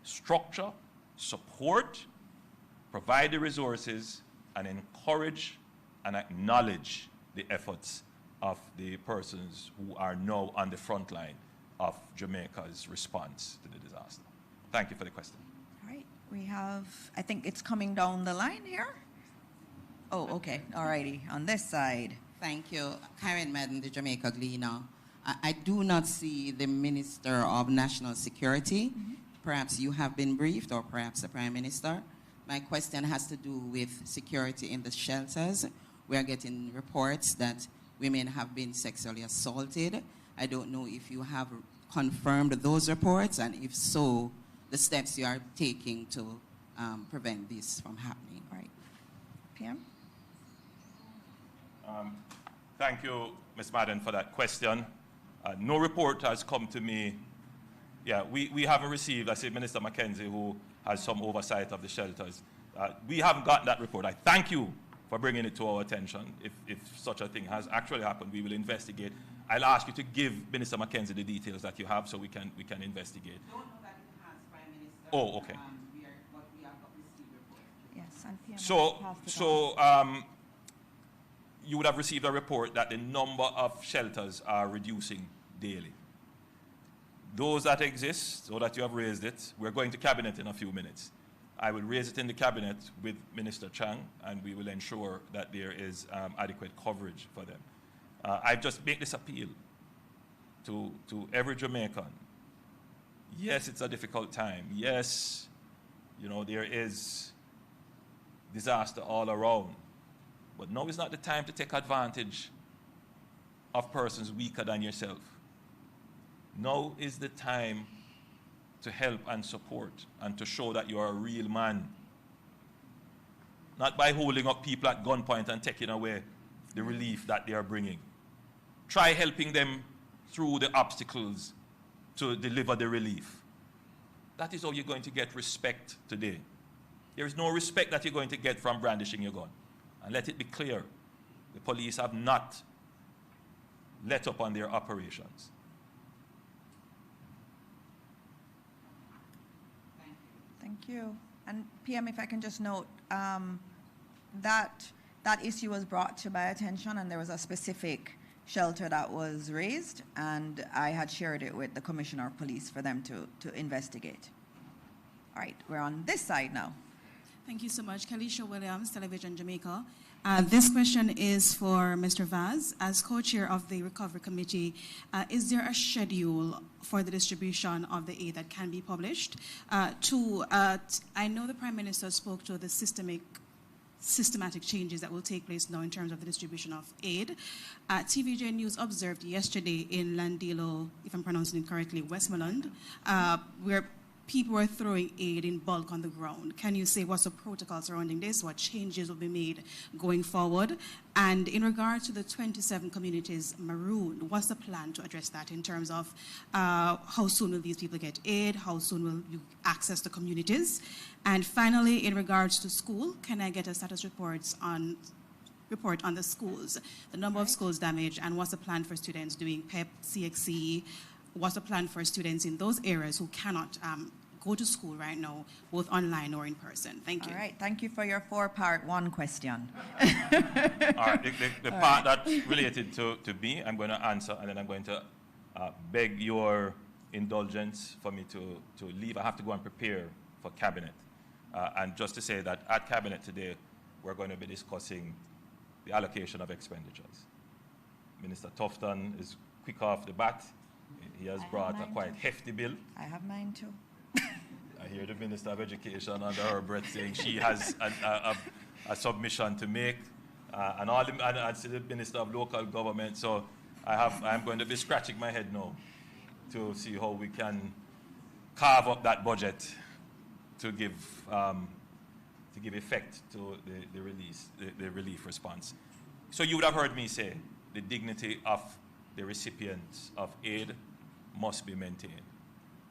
structure, support, provide the resources, and encourage and acknowledge the efforts of the persons who are now on the front line of Jamaica's response to the disaster. Thank you for the question. All right, we have, I think it's coming down the line here. Oh, okay, all righty, on this side. Thank you. Karen Madden, the Jamaica Gleaner. I do not see the Minister of National Security. Mm-hmm. Perhaps you have been briefed, or perhaps the Prime Minister. My question has to do with security in the shelters. We are getting reports that women have been sexually assaulted. I don't know if you have confirmed those reports, and if so, the steps you are taking to prevent this from happening. All right. PM? Thank you, Ms. Madden, for that question. No report has come to me. Yeah, we haven't received, I say Minister Mackenzie, who has some oversight of the shelters. We haven't gotten that report. I thank you for bringing it to our attention. If such a thing has actually happened, we will investigate. I'll ask you to give Minister Mackenzie the details that you have so we can investigate. I don't know that it has, Prime Minister. Oh, okay. We have received reports. Yes, and PM. So you would have received a report that the number of shelters are reducing daily. Those that exist, so that you have raised it, we're going to Cabinet in a few minutes. I will raise it in the Cabinet with Minister Chang, and we will ensure that there is adequate coverage for them. I just make this appeal to every Jamaican. Yes, it's a difficult time. Yes, there is disaster all around. But now is not the time to take advantage of persons weaker than yourself. Now is the time to help and support and to show that you are a real man. Not by holding up people at gunpoint and taking away the relief that they are bringing. Try helping them through the obstacles to deliver the relief. That is how you're going to get respect today. There is no respect that you're going to get from brandishing your gun. And let it be clear, the police have not let up on their operations. Thank you. And PM, if I can just note, that issue was brought to my attention, and there was a specific shelter that was raised, and I had shared it with the Commissioner of Police for them to investigate. All right, we're on this side now. Thank you so much. Kalisha Williams, Television Jamaica. This question is for Mr. Vaz. As co-chair of the Recovery Committee, is there a schedule for the distribution of the aid that can be published? Two, I know the Prime Minister spoke to the systematic changes that will take place now in terms of the distribution of aid. TVJ News observed yesterday in Landilo, if I'm pronouncing it correctly, Westmoreland, where people were throwing aid in bulk on the ground. Can you say what's the protocol surrounding this? What changes will be made going forward? And in regard to the 27 communities marooned, what's the plan to address that in terms of how soon will these people get aid? How soon will you access the communities? And finally, in regards to school, can I get a status report on the schools, the number of schools damaged, and what's the plan for students doing PEP, CXC? What's the plan for students in those areas who cannot go to school right now, both online or in person? Thank you. All right, thank you for your four-part one question. All right, the part that's related to me, I'm going to answer, and then I'm going to beg your indulgence for me to leave. I have to go and prepare for Cabinet. And just to say that at Cabinet today, we're going to be discussing the allocation of expenditures. Minister Tufton is quick off the bat. He has brought a quite hefty bill. I have mine too. I hear the Minister of Education under her breath saying she has a submission to make, and the Minister of Local Government. So I'm going to be scratching my head now to see how we can carve up that budget to give effect to the relief response. So you would have heard me say the dignity of the recipients of aid must be maintained.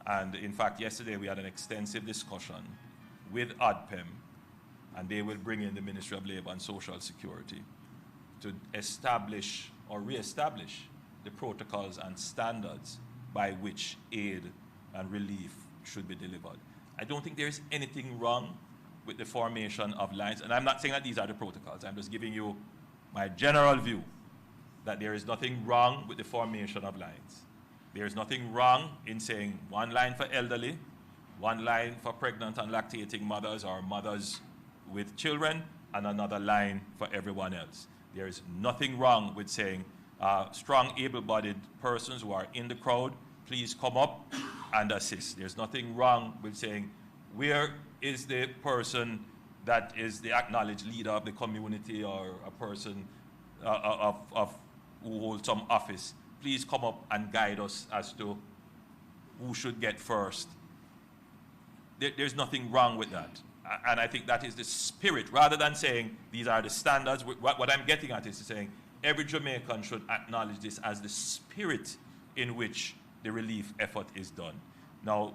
And in fact, yesterday we had an extensive discussion with ODPEM, and they will bring in the Ministry of Labor and Social Security to establish or re-establish the protocols and standards by which aid and relief should be delivered. I don't think there is anything wrong with the formation of lines, and I'm not saying that these are the protocols. I'm just giving you my general view that there is nothing wrong with the formation of lines. There is nothing wrong in saying one line for elderly, one line for pregnant and lactating mothers or mothers with children, and another line for everyone else. There is nothing wrong with saying strong, able-bodied persons who are in the crowd, please come up and assist. There's nothing wrong with saying, where is the person that is the acknowledged leader of the community or a person who holds some office? Please come up and guide us as to who should get first. There's nothing wrong with that. And I think that is the spirit. Rather than saying these are the standards, what I'm getting at is saying every Jamaican should acknowledge this as the spirit in which the relief effort is done. Now,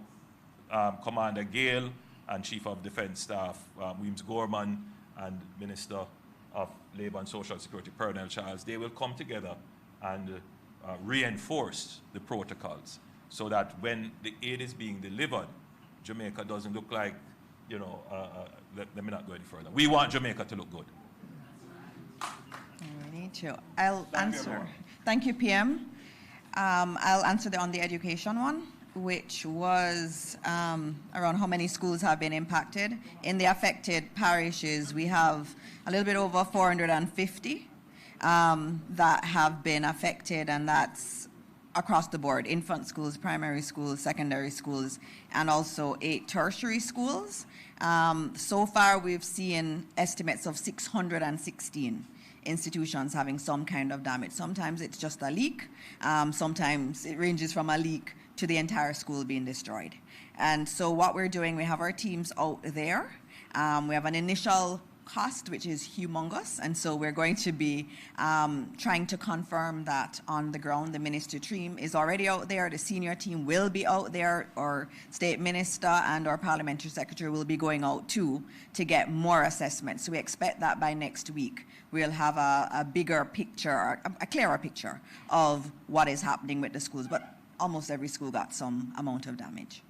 Commander Gale and Chief of Defense Staff Williams Gorman and Minister of Labor and Social Security Colonel Charles, they will come together and reinforce the protocols so that when the aid is being delivered, Jamaica doesn't look like, let me not go any further. We want Jamaica to look good. We need to. I'll answer. Thank you, PM. I'll answer on the education one, which was around how many schools have been impacted. In the affected parishes, we have a little bit over 450 that have been affected, and that's across the board: infant schools, primary schools, secondary schools, and also 8 tertiary schools. So far, we've seen estimates of 616 institutions having some kind of damage. Sometimes it's just a leak. Sometimes it ranges from a leak to the entire school being destroyed. And so what we're doing, we have our teams out there. We have an initial cost, which is humongous, and so we're going to be trying to confirm that on the ground. The ministry team is already out there. The senior team will be out there. Our state minister and our parliamentary secretary will be going out too to get more assessments. So we expect that by next week we'll have a bigger picture, a clearer picture of what is happening with the schools. But almost every school got some amount of damage.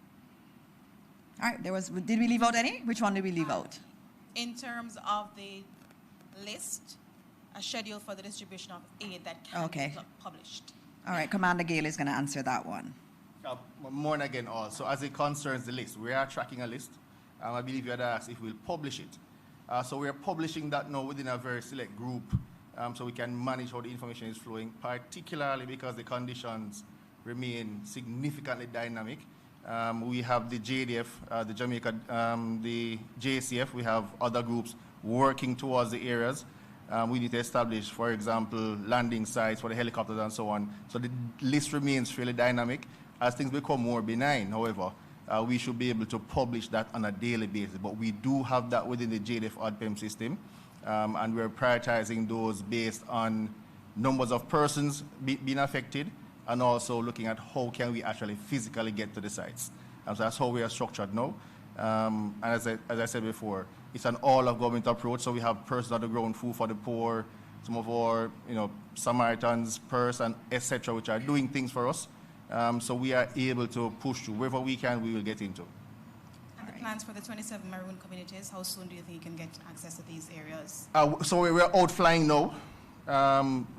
All right, did we leave out any? Which one did we leave out? In terms of the list, a schedule for the distribution of aid that can be published. All right, Commander Gale is going to answer that one. More than again, also, as it concerns the list, we are tracking a list. I believe you had asked if we'll publish it. So we are publishing that now within a very select group so we can manage how the information is flowing, particularly because the conditions remain significantly dynamic. We have the JDF, the Jamaica, the JCF. We have other groups working towards the areas. We need to establish, for example, landing sites for the helicopters and so on. So the list remains fairly dynamic. As things become more benign, however, we should be able to publish that on a daily basis. But we do have that within the JDF ODPEM system, and we're prioritizing those based on numbers of persons being affected, and also looking at how can we actually physically get to the sites. And so that's how we are structured now. And as I said before, it's an all-of-government approach. So we have persons on the ground, food for the poor, some of our, Samaritans, PERS, and etc., which are doing things for us. So we are able to push through. Wherever we can, we will get into. And the plans for the 27 maroon communities, how soon do you think you can get access to these areas? So we're out flying now.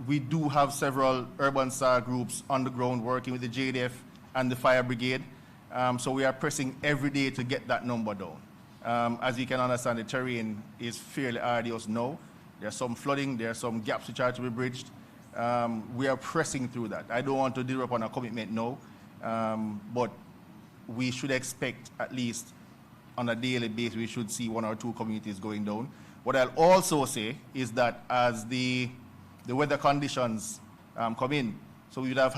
We do have several urban SAR groups on the ground working with the JDF and the fire brigade. So we are pressing every day to get that number down. As you can understand, the terrain is fairly arduous now. There's some flooding, there are some gaps which are to be bridged. We are pressing through that. I don't want to derail upon a commitment now, but we should expect at least on a daily basis, we should see 1 or 2 communities going down. What I'll also say is that as the weather conditions come in, so we'd have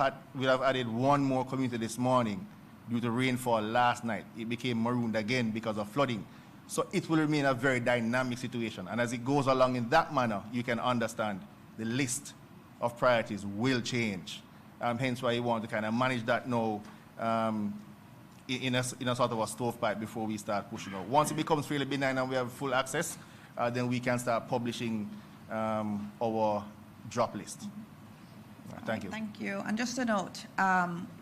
added 1 more community this morning due to rainfall last night. It became marooned again because of flooding. So it will remain a very dynamic situation. And as it goes along in that manner, you can understand the list of priorities will change. Hence why you want to kind of manage that now in a sort of a stovepipe before we start pushing out. Once it becomes really benign and we have full access, then we can start publishing our drop list. Thank you. Thank you. And just a note,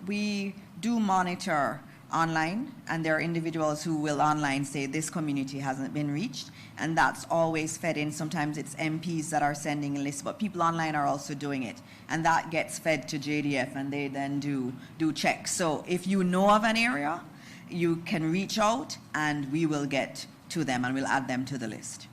we do monitor online, and there are individuals who will online say this community hasn't been reached, and that's always fed in. Sometimes it's MPs that are sending a list, but people online are also doing it, and that gets fed to JDF, and they then do checks. So if you know of an area, you can reach out, and we will get to them, and we'll add them to the list.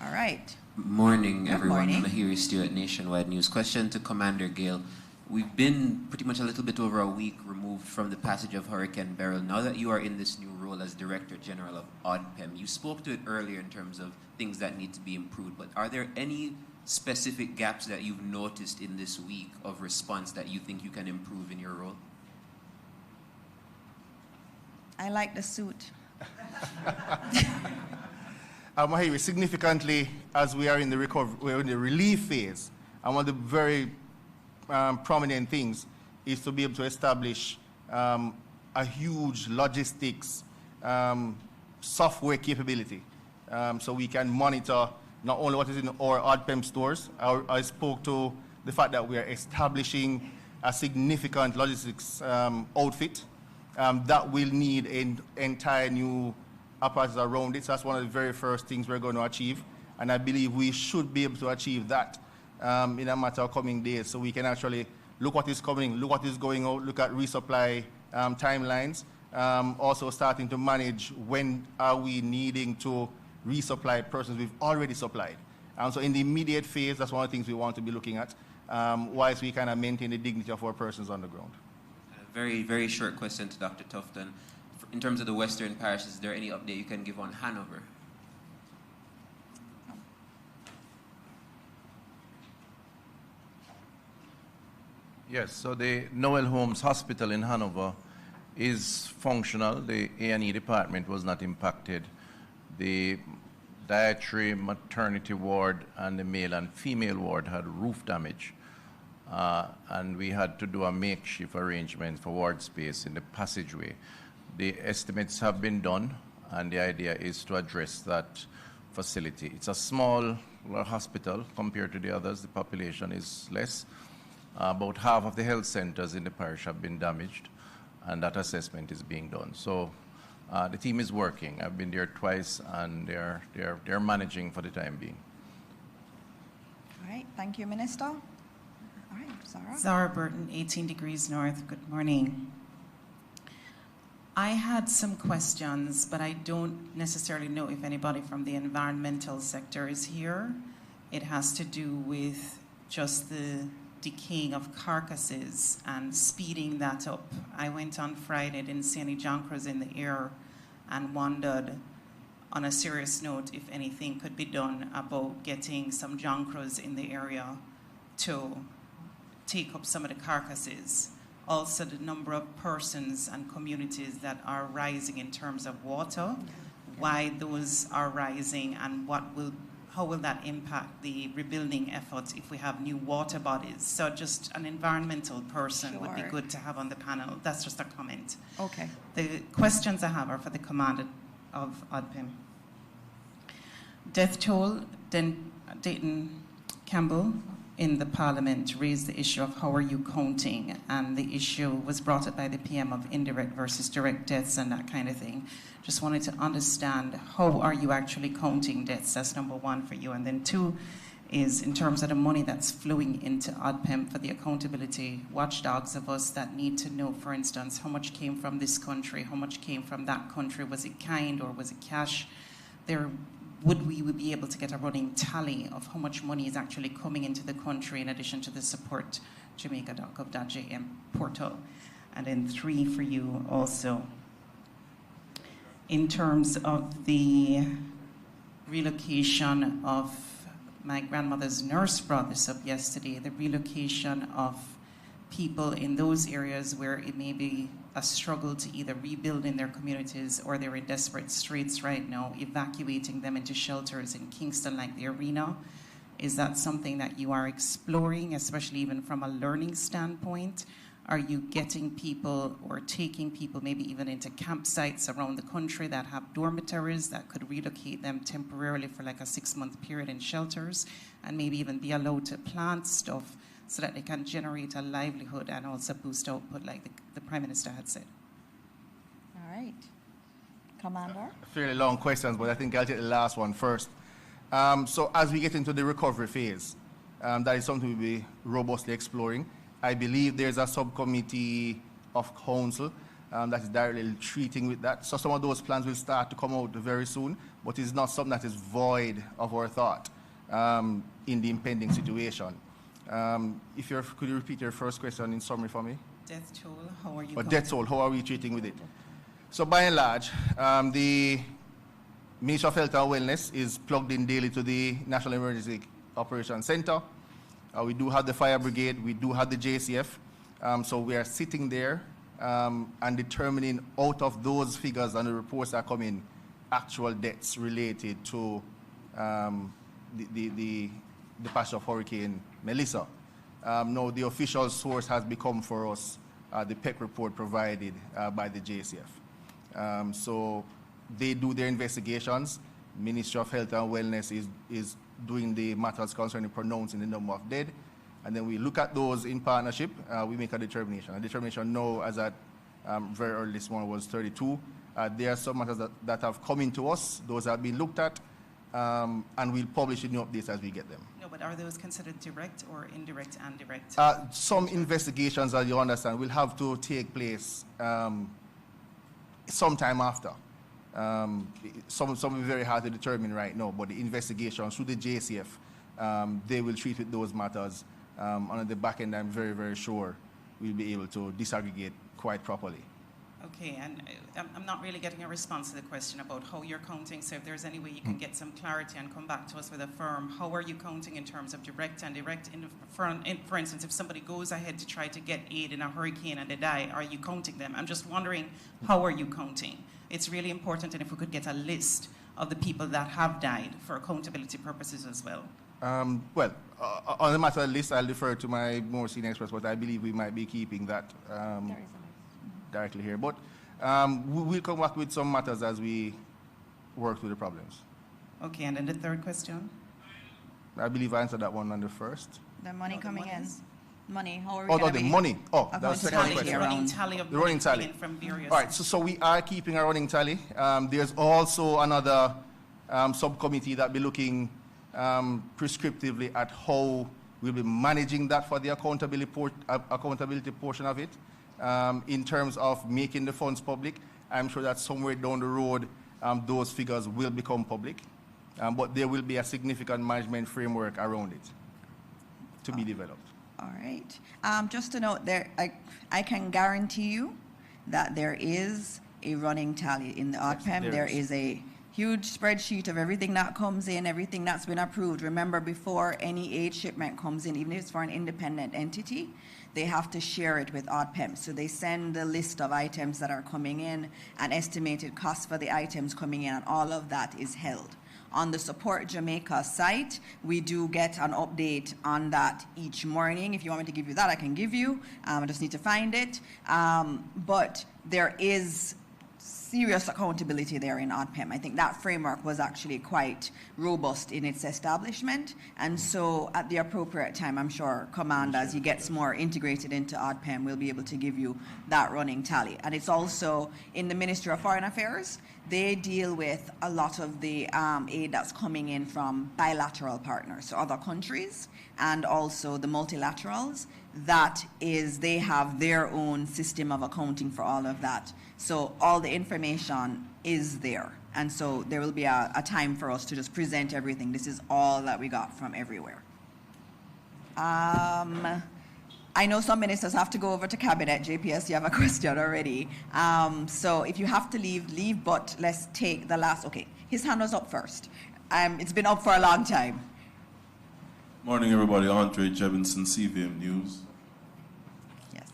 All right. Morning, everyone. Morning. Mahiri Stewart, Nationwide News. Question to Commander Gale. We've been pretty much a little bit over a week removed from the passage of Hurricane Beryl. Now that you are in this new role as Director General of ODPEM, you spoke to it earlier in terms of things that need to be improved, but are there any specific gaps that you've noticed in this week of response that you think you can improve in your role? I like the suit. Mahiri, significantly, as we are in the recovery, we're in the relief phase, and one of the very prominent things is to be able to establish a huge logistics software capability, so we can monitor not only what is in our ODPEM stores. I spoke to the fact that we are establishing a significant logistics outfit that will need an entire new apparatus around it. So that's one of the very first things we're going to achieve, and I believe we should be able to achieve that in a matter of coming days, so we can actually look what is coming, look what is going out, look at resupply timelines, also starting to manage when are we needing to resupply persons we've already supplied. So in the immediate phase, that's one of the things we want to be looking at, whilst we kind of maintain the dignity of our persons on the ground. A very, very short question to Dr. Tufton. In terms of the Western parishes, is there any update you can give on Hanover? Yes, so the Noel Holmes Hospital in Hanover is functional. The A&E department was not impacted. The dietary maternity ward and the male and female ward had roof damage. And we had to do a makeshift arrangement for ward space in the passageway. The estimates have been done, and the idea is to address that facility. It's a small hospital compared to the others. The population is less. About half of the health centers in the parish have been damaged, and that assessment is being done. So the team is working. I've been there twice, and they're managing for the time being. All right. Thank you, Minister. All right, Zara. Zara Burton, 18 Degrees North. Good morning. I had some questions, but I don't necessarily know if anybody from the environmental sector is here. It has to do with just the decaying of carcasses and speeding that up. I went on Friday, didn't see any jonkers in the air, and wondered, on a serious note, if anything could be done about getting some jonkers in the area to take up some of the carcasses. also the number of persons and communities that are rising in terms of water, why those are rising, and how will that impact the rebuilding efforts if we have new water bodies? So just an environmental person would be good to have on the panel. That's just a comment. Okay. The questions I have are for the commander of ODPIM. Death toll, then Dayton Campbell in the Parliament raised the issue of how are you counting, and the issue was brought up by the PM of indirect versus direct deaths and that kind of thing. Just wanted to understand, how are you actually counting deaths? That's number one for you. And then two is in terms of the money that's flowing into ODPIM for the accountability watchdogs of us that need to know, for instance, how much came from this country, how much came from that country, was it kind or was it cash? Would we be able to get a running tally of how much money is actually coming into the country in addition to the support jamaica.gov.jm portal? And then three for you also. In terms of the relocation of, my grandmother's nurse brought this up yesterday, the relocation of people in those areas where it may be a struggle to either rebuild in their communities or they're in desperate straits right now, evacuating them into shelters in Kingston like the Arena. Is that something that you are exploring, especially even from a learning standpoint? Are you getting people or taking people maybe even into campsites around the country that have dormitories that could relocate them temporarily for like a 6-month period in shelters, and maybe even be allowed to plant stuff so that they can generate a livelihood and also boost output like the Prime Minister had said? All right. Commander? Fairly long questions, but I think I'll take the last one first. So as we get into the recovery phase, that is something we'll be robustly exploring. I believe there's a subcommittee of council that is directly treating with that. So some of those plans will start to come out very soon, but it's not something that is void of our thought in the impending situation. Could you repeat your first question in summary for me? Death toll, how are you? Death toll, how are we treating with it? So by and large, the Ministry of Health and Wellness is plugged in daily to the National Emergency Operations Center. We do have the fire brigade, we do have the JCF. So we are sitting there and determining out of those figures and the reports that come in, actual deaths related to the passage of Hurricane Melissa. Now, the official source has become for us the PEC report provided by the JCF. So they do their investigations. Ministry of Health and Wellness is doing the matters concerning pronouncing the number of dead. And then we look at those in partnership, we make a determination. A determination now, as at very early this morning, was 32. There are some matters that have come into us. Those have been looked at, and we'll publish new updates as we get them. No, but are those considered direct or indirect and direct? Some investigations, as you understand, will have to take place sometime after. Some will be very hard to determine right now, but the investigations through the JCF, they will treat with those matters. On the back end, I'm very, very sure we'll be able to disaggregate quite properly. Okay, and I'm not really getting a response to the question about how you're counting, so if there's any way you can get some clarity and come back to us with a firm, how are you counting in terms of direct and indirect? For instance, if somebody goes ahead to try to get aid in a hurricane and they die, are you counting them? I'm just wondering, how are you counting? It's really important, and if we could get a list of the people that have died for accountability purposes as well. On the matter of the list, I'll defer to my more senior experts, but I believe we might be keeping that directly here. But we'll come back with some matters as we work through the problems. Okay, and then the third question? I believe I answered that one on the first. The money coming in. Money, how are we going to the money. Oh, that was the tally second question. Running tally of the running tally. From various. All right, so we are keeping a running tally. There's also another subcommittee that be looking prescriptively at how we'll be managing that for the accountability portion of it. In terms of making the funds public, I'm sure that somewhere down the road, those figures will become public. But there will be a significant management framework around it to be developed. All right. Just to note, I can guarantee you that there is a running tally in the ODPIM. There is a huge spreadsheet of everything that comes in, everything that's been approved. Remember, before any aid shipment comes in, even if it's for an independent entity, they have to share it with ODPEM. So they send the list of items that are coming in, an estimated cost for the items coming in, and all of that is held. On the Support Jamaica site, we do get an update on that each morning. If you want me to give you that, I can give you. I just need to find it. But there is serious accountability there in ODPEM. I think that framework was actually quite robust in its establishment. And so at the appropriate time, I'm sure Command, as he gets more integrated into ODPEM, will be able to give you that running tally. And it's also in the Ministry of Foreign Affairs. They deal with a lot of the aid that's coming in from bilateral partners, so other countries, and also the multilaterals. That is, they have their own system of accounting for all of that. So all the information is there. And so there will be a time for us to just present everything. This is all that we got from everywhere. I know some ministers have to go over to Cabinet. JPS, you have a question already. So if you have to leave, leave, but let's take the last. Okay, his hand was up first. It's been up for a long time. Morning, everybody. Andre Jebinson, CVM News. Yes.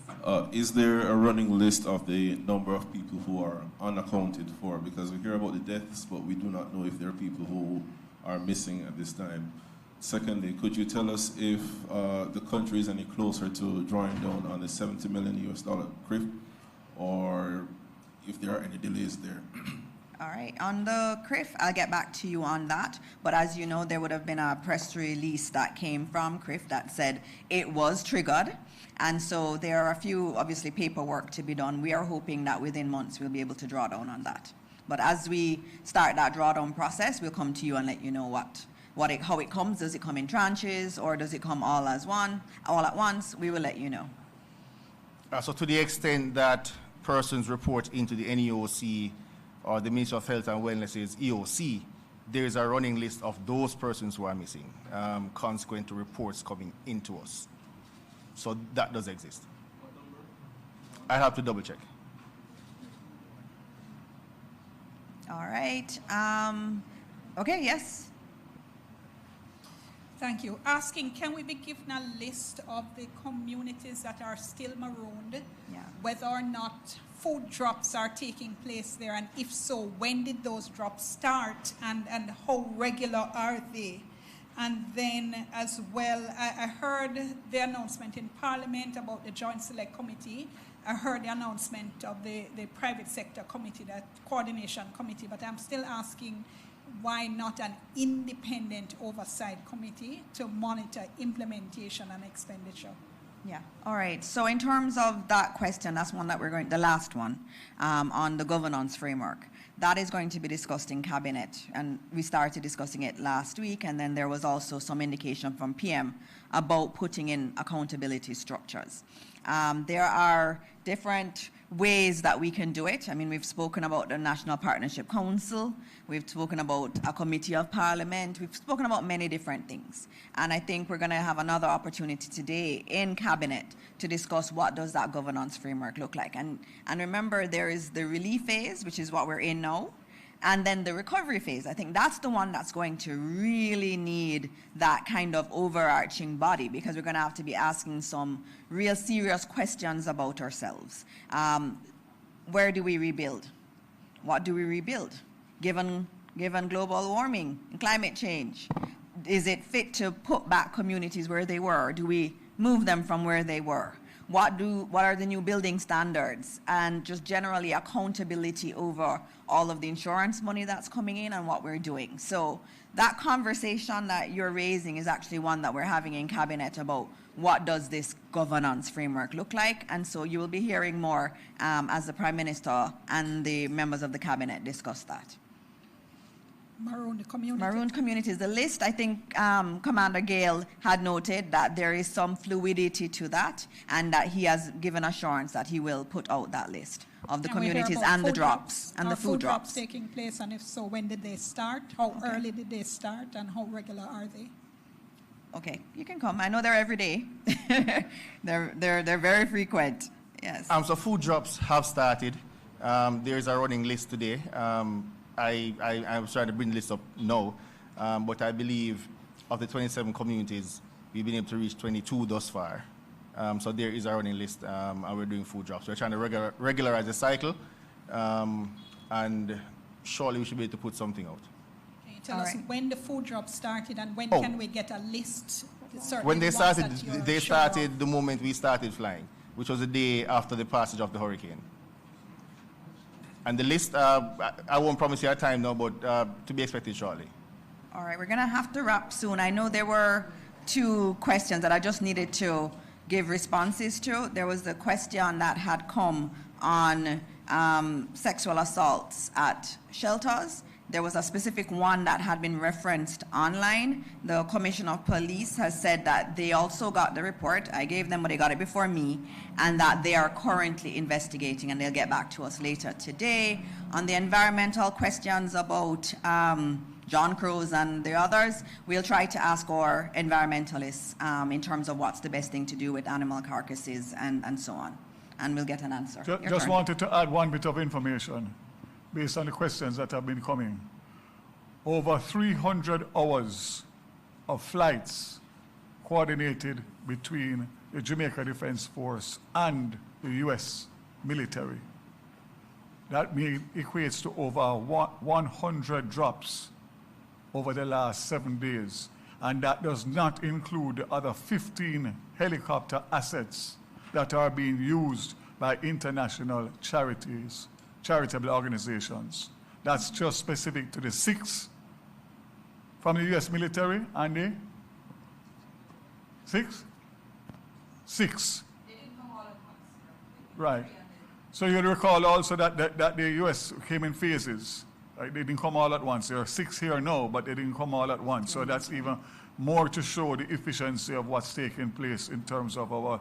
Is there a running list of the number of people who are unaccounted for? Because we hear about the deaths, but we do not know if there are people who are missing at this time. Secondly, could you tell us if the country is any closer to drawing down on the $70 million CRIF, or if there are any delays there? All right, on the CRIF, I'll get back to you on that. But as you know, there would have been a press release that came from CRIF that said it was triggered. And so there are a few, obviously, paperwork to be done. We are hoping that within months we'll be able to draw down on that. But as we start that drawdown process, we'll come to you and let you know how it comes. Does it come in tranches, or does it come all at once? We will let you know. So to the extent that persons report into the NEOC or the Ministry of Health and Wellness's EOC, there is a running list of those persons who are missing, consequent to reports coming into us. So that does exist. What number? I have to double check. All right. Okay, yes. Thank you. Asking, can we be given a list of the communities that are still marooned? Yeah. Whether or not food drops are taking place there, and if so, when did those drops start, and how regular are they? And then as well, I heard the announcement in Parliament about the Joint Select Committee. I heard the announcement of the private sector committee, that coordination committee, but I'm still asking, why not an independent oversight committee to monitor implementation and expenditure? Yeah. All right. So in terms of that question, that's one that the last one, on the governance framework. That is going to be discussed in Cabinet, and we started discussing it last week, and then there was also some indication from PM about putting in accountability structures. There are different ways that we can do it. I mean, we've spoken about the National Partnership Council, we've spoken about a committee of Parliament, we've spoken about many different things. And I think we're going to have another opportunity today in Cabinet to discuss what does that governance framework look like. And remember, there is the relief phase, which is what we're in now, and then the recovery phase. I think that's the one that's going to really need that kind of overarching body, because we're going to have to be asking some real serious questions about ourselves. Where do we rebuild? What do we rebuild? Given global warming and climate change, is it fit to put back communities where they were? Do we move them from where they were? What are the new building standards, and just generally accountability over all of the insurance money that's coming in and what we're doing. So that conversation that you're raising is actually one that we're having in Cabinet about what does this governance framework look like. And so you will be hearing more as the Prime Minister and the members of the Cabinet discuss that. Marooned communities. Marooned communities. The list, I think Commander Gale had noted that there is some fluidity to that, and that he has given assurance that he will put out that list of the communities and the drops and the food drops taking place, and if so, when did they start? How early did they start, and how regular are they? Okay, you can come. I know they're every day. they're very frequent. Yes. So food drops have started. There is a running list today. I was trying to bring the list up now, but I believe of the 27 communities, we've been able to reach 22 thus far. So there is a running list, and we're doing food drops. We're trying to regularize the cycle, and surely we should be able to put something out. Can you tell us when the food drop started and when can we get a list? When they started, the moment we started flying, which was the day after the passage of the hurricane. And the list, I won't promise you a time now, but to be expected shortly. All right, we're going to have to wrap soon. I know there were 2 questions that I just needed to give responses to. There was the question that had come on sexual assaults at shelters. There was a specific one that had been referenced online. The Commissioner of Police has said that they also got the report. I gave them, but they got it before me, and that they are currently investigating, and they'll get back to us later today. On the environmental questions about John Cruz and the others, we'll try to ask our environmentalists in terms of what's the best thing to do with animal carcasses and so on, and we'll get an answer. Just wanted to add one bit of information based on the questions that have been coming. Over 300 hours of flights coordinated between the Jamaica Defense Force and the U.S. military. That equates to over 100 drops over the last 7 days. And that does not include the other 15 helicopter assets that are being used by international charities, charitable organizations. That's just specific to the 6 from the U.S. military and the 6? 6. They didn't come all at once. Right. So you'll recall also that the U.S. came in phases. Right? They didn't come all at once. There are 6 here now, but they didn't come all at once. So that's even more to show the efficiency of what's taking place in terms of our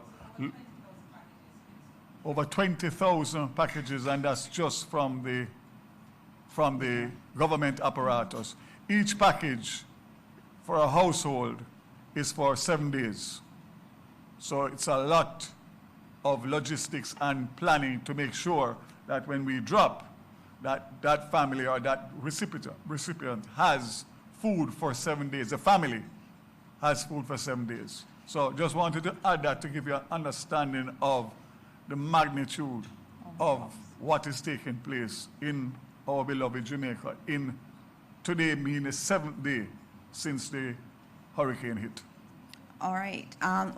over 20,000 packages, and that's just from the government apparatus. Each package for a household is for 7 days. So it's a lot of logistics and planning to make sure that when we drop, that family or that recipient has food for 7 days. The family has food for 7 days. So just wanted to add that to give you an understanding of the magnitude of what is taking place in our beloved Jamaica. Today being the 7th day since the hurricane hit. All right,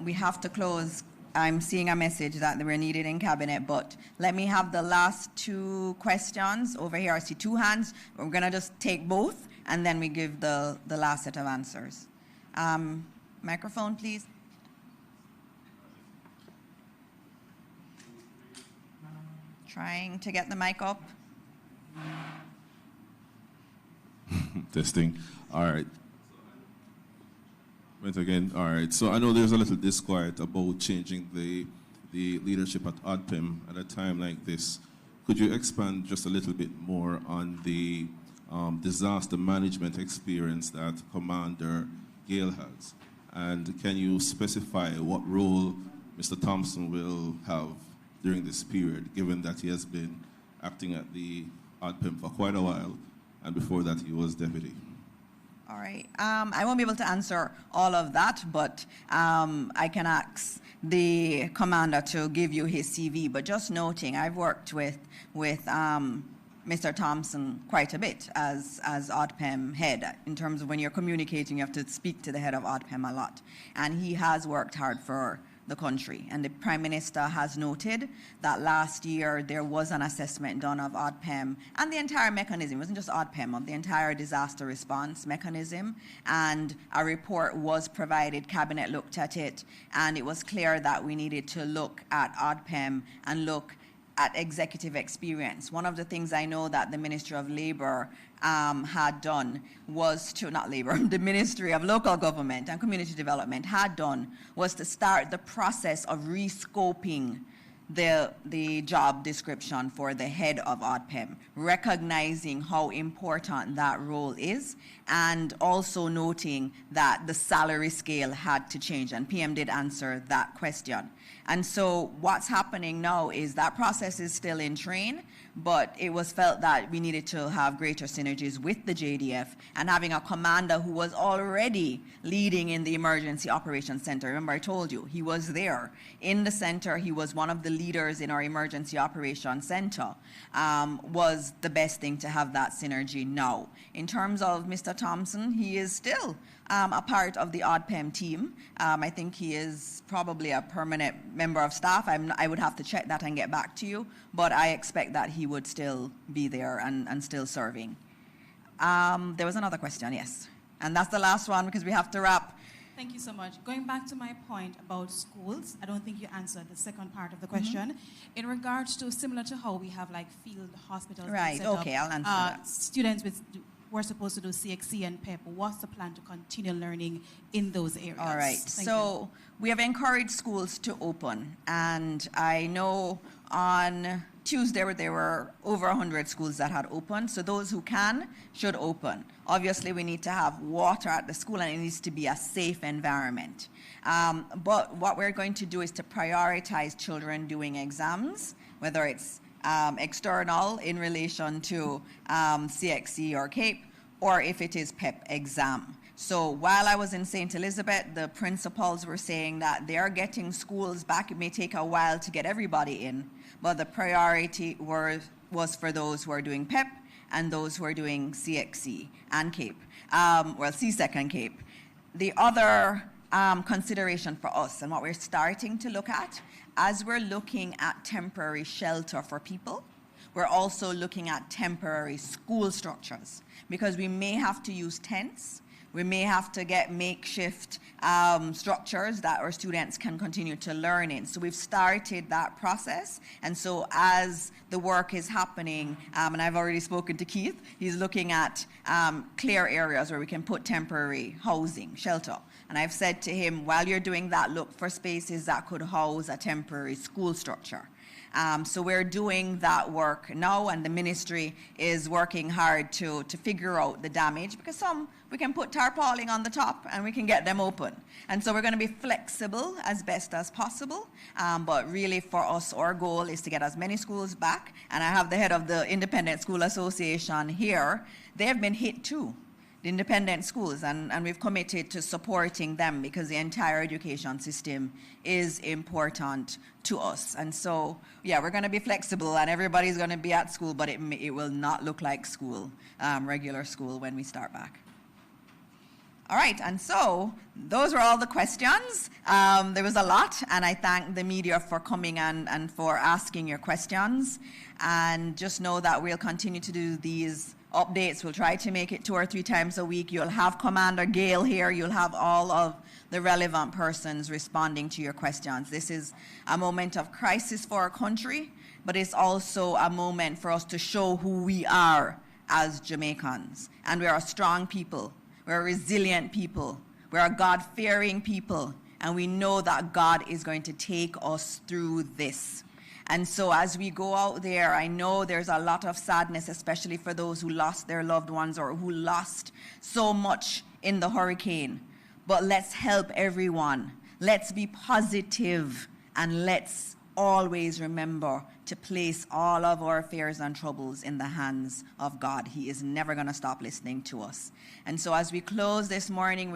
we have to close. I'm seeing a message that we're needed in cabinet, but let me have the last 2 questions over here. I see 2 hands. We're gonna just take both, and then we give the last set of answers. Microphone, please. Trying to get the mic up. Testing. All right. Once again, all right. So I know there's a little disquiet about changing the leadership at ODPEM at a time like this. Could you expand just a little bit more on the disaster management experience that Commander Gale has? And can you specify what role Mr. Thompson will have during this period, given that he has been acting at the ODPEM for quite a while, and before that he was deputy? All right. I won't be able to answer all of that, but I can ask the commander to give you his CV. But just noting, I've worked with Mr. Thompson quite a bit as ODPEM head. In terms of when you're communicating, you have to speak to the head of ODPEM a lot. And he has worked hard for the country. And the Prime Minister has noted that last year there was an assessment done of ODPEM and the entire mechanism. It wasn't just ODPEM, of the entire disaster response mechanism. And a report was provided, Cabinet looked at it, and it was clear that we needed to look at ODPEM and look at executive experience. One of the things I know that the Ministry of Labour had done was to, not Labour, the Ministry of Local Government and Community Development had done was to start the process of rescoping the job description for the head of ODPEM, recognizing how important that role is, and also noting that the salary scale had to change, and PM did answer that question. And so what's happening now is that process is still in train, but it was felt that we needed to have greater synergies with the JDF, and having a commander who was already leading in the Emergency Operations Center. Remember, I told you, he was there in the center. He was one of the leaders in our Emergency Operations Center, was the best thing to have that synergy now. In terms of Mr. Thompson, he is still a part of the ODPEM team. I think he is probably a permanent member of staff. I would have to check that and get back to you, but I expect that he would still be there and still serving. There was another question, yes. And that's the last one because we have to wrap. Thank you so much. Going back to my point about schools, I don't think you answered the second part of the question. In regards to, similar to how we have like field hospitals. Right, okay, I'll answer that. Students who are supposed to do CXC and PEP, what's the plan to continue learning in those areas? All right, so we have encouraged schools to open, and I know on Tuesday there were over 100 schools that had opened, so those who can should open. Obviously, we need to have water at the school, and it needs to be a safe environment. But what we're going to do is to prioritize children doing exams, whether it's external in relation to CXC or CAPE, or if it is PEP exam. So while I was in St. Elizabeth, the principals were saying that they are getting schools back. It may take a while to get everybody in, but the priority was for those who are doing PEP and those who are doing CXC and CAPE, well, CSEC and CAPE. The other consideration for us and what we're starting to look at, as we're looking at temporary shelter for people, we're also looking at temporary school structures, because we may have to use tents. We may have to get makeshift structures that our students can continue to learn in. So we've started that process. And so as the work is happening, and I've already spoken to Keith, he's looking at clear areas where we can put temporary housing, shelter. And I've said to him, while you're doing that, look for spaces that could house a temporary school structure. So we're doing that work now, and the ministry is working hard to figure out the damage, because some we can put tarpaulin on the top and we can get them open. And so we're going to be flexible as best as possible. But really for us, our goal is to get as many schools back. And I have the head of the Independent School Association here. They have been hit too, the independent schools, and we've committed to supporting them because the entire education system is important to us. And so, yeah, we're going to be flexible, and everybody's going to be at school, but it will not look like school, regular school, when we start back. All right, and so those were all the questions. There was a lot, and I thank the media for coming and for asking your questions. And just know that we'll continue to do these updates. We'll try to make it 2 or 3 times a week. You'll have Commander Gale here. You'll have all of the relevant persons responding to your questions. This is a moment of crisis for our country, but it's also a moment for us to show who we are as Jamaicans. And we are a strong people. We're a resilient people. We're a God-fearing people. And we know that God is going to take us through this. And so as we go out there, I know there's a lot of sadness, especially for those who lost their loved ones or who lost so much in the hurricane. But let's help everyone. Let's be positive, and let's always remember to place all of our fears and troubles in the hands of God. He is never going to stop listening to us. And so as we close this morning,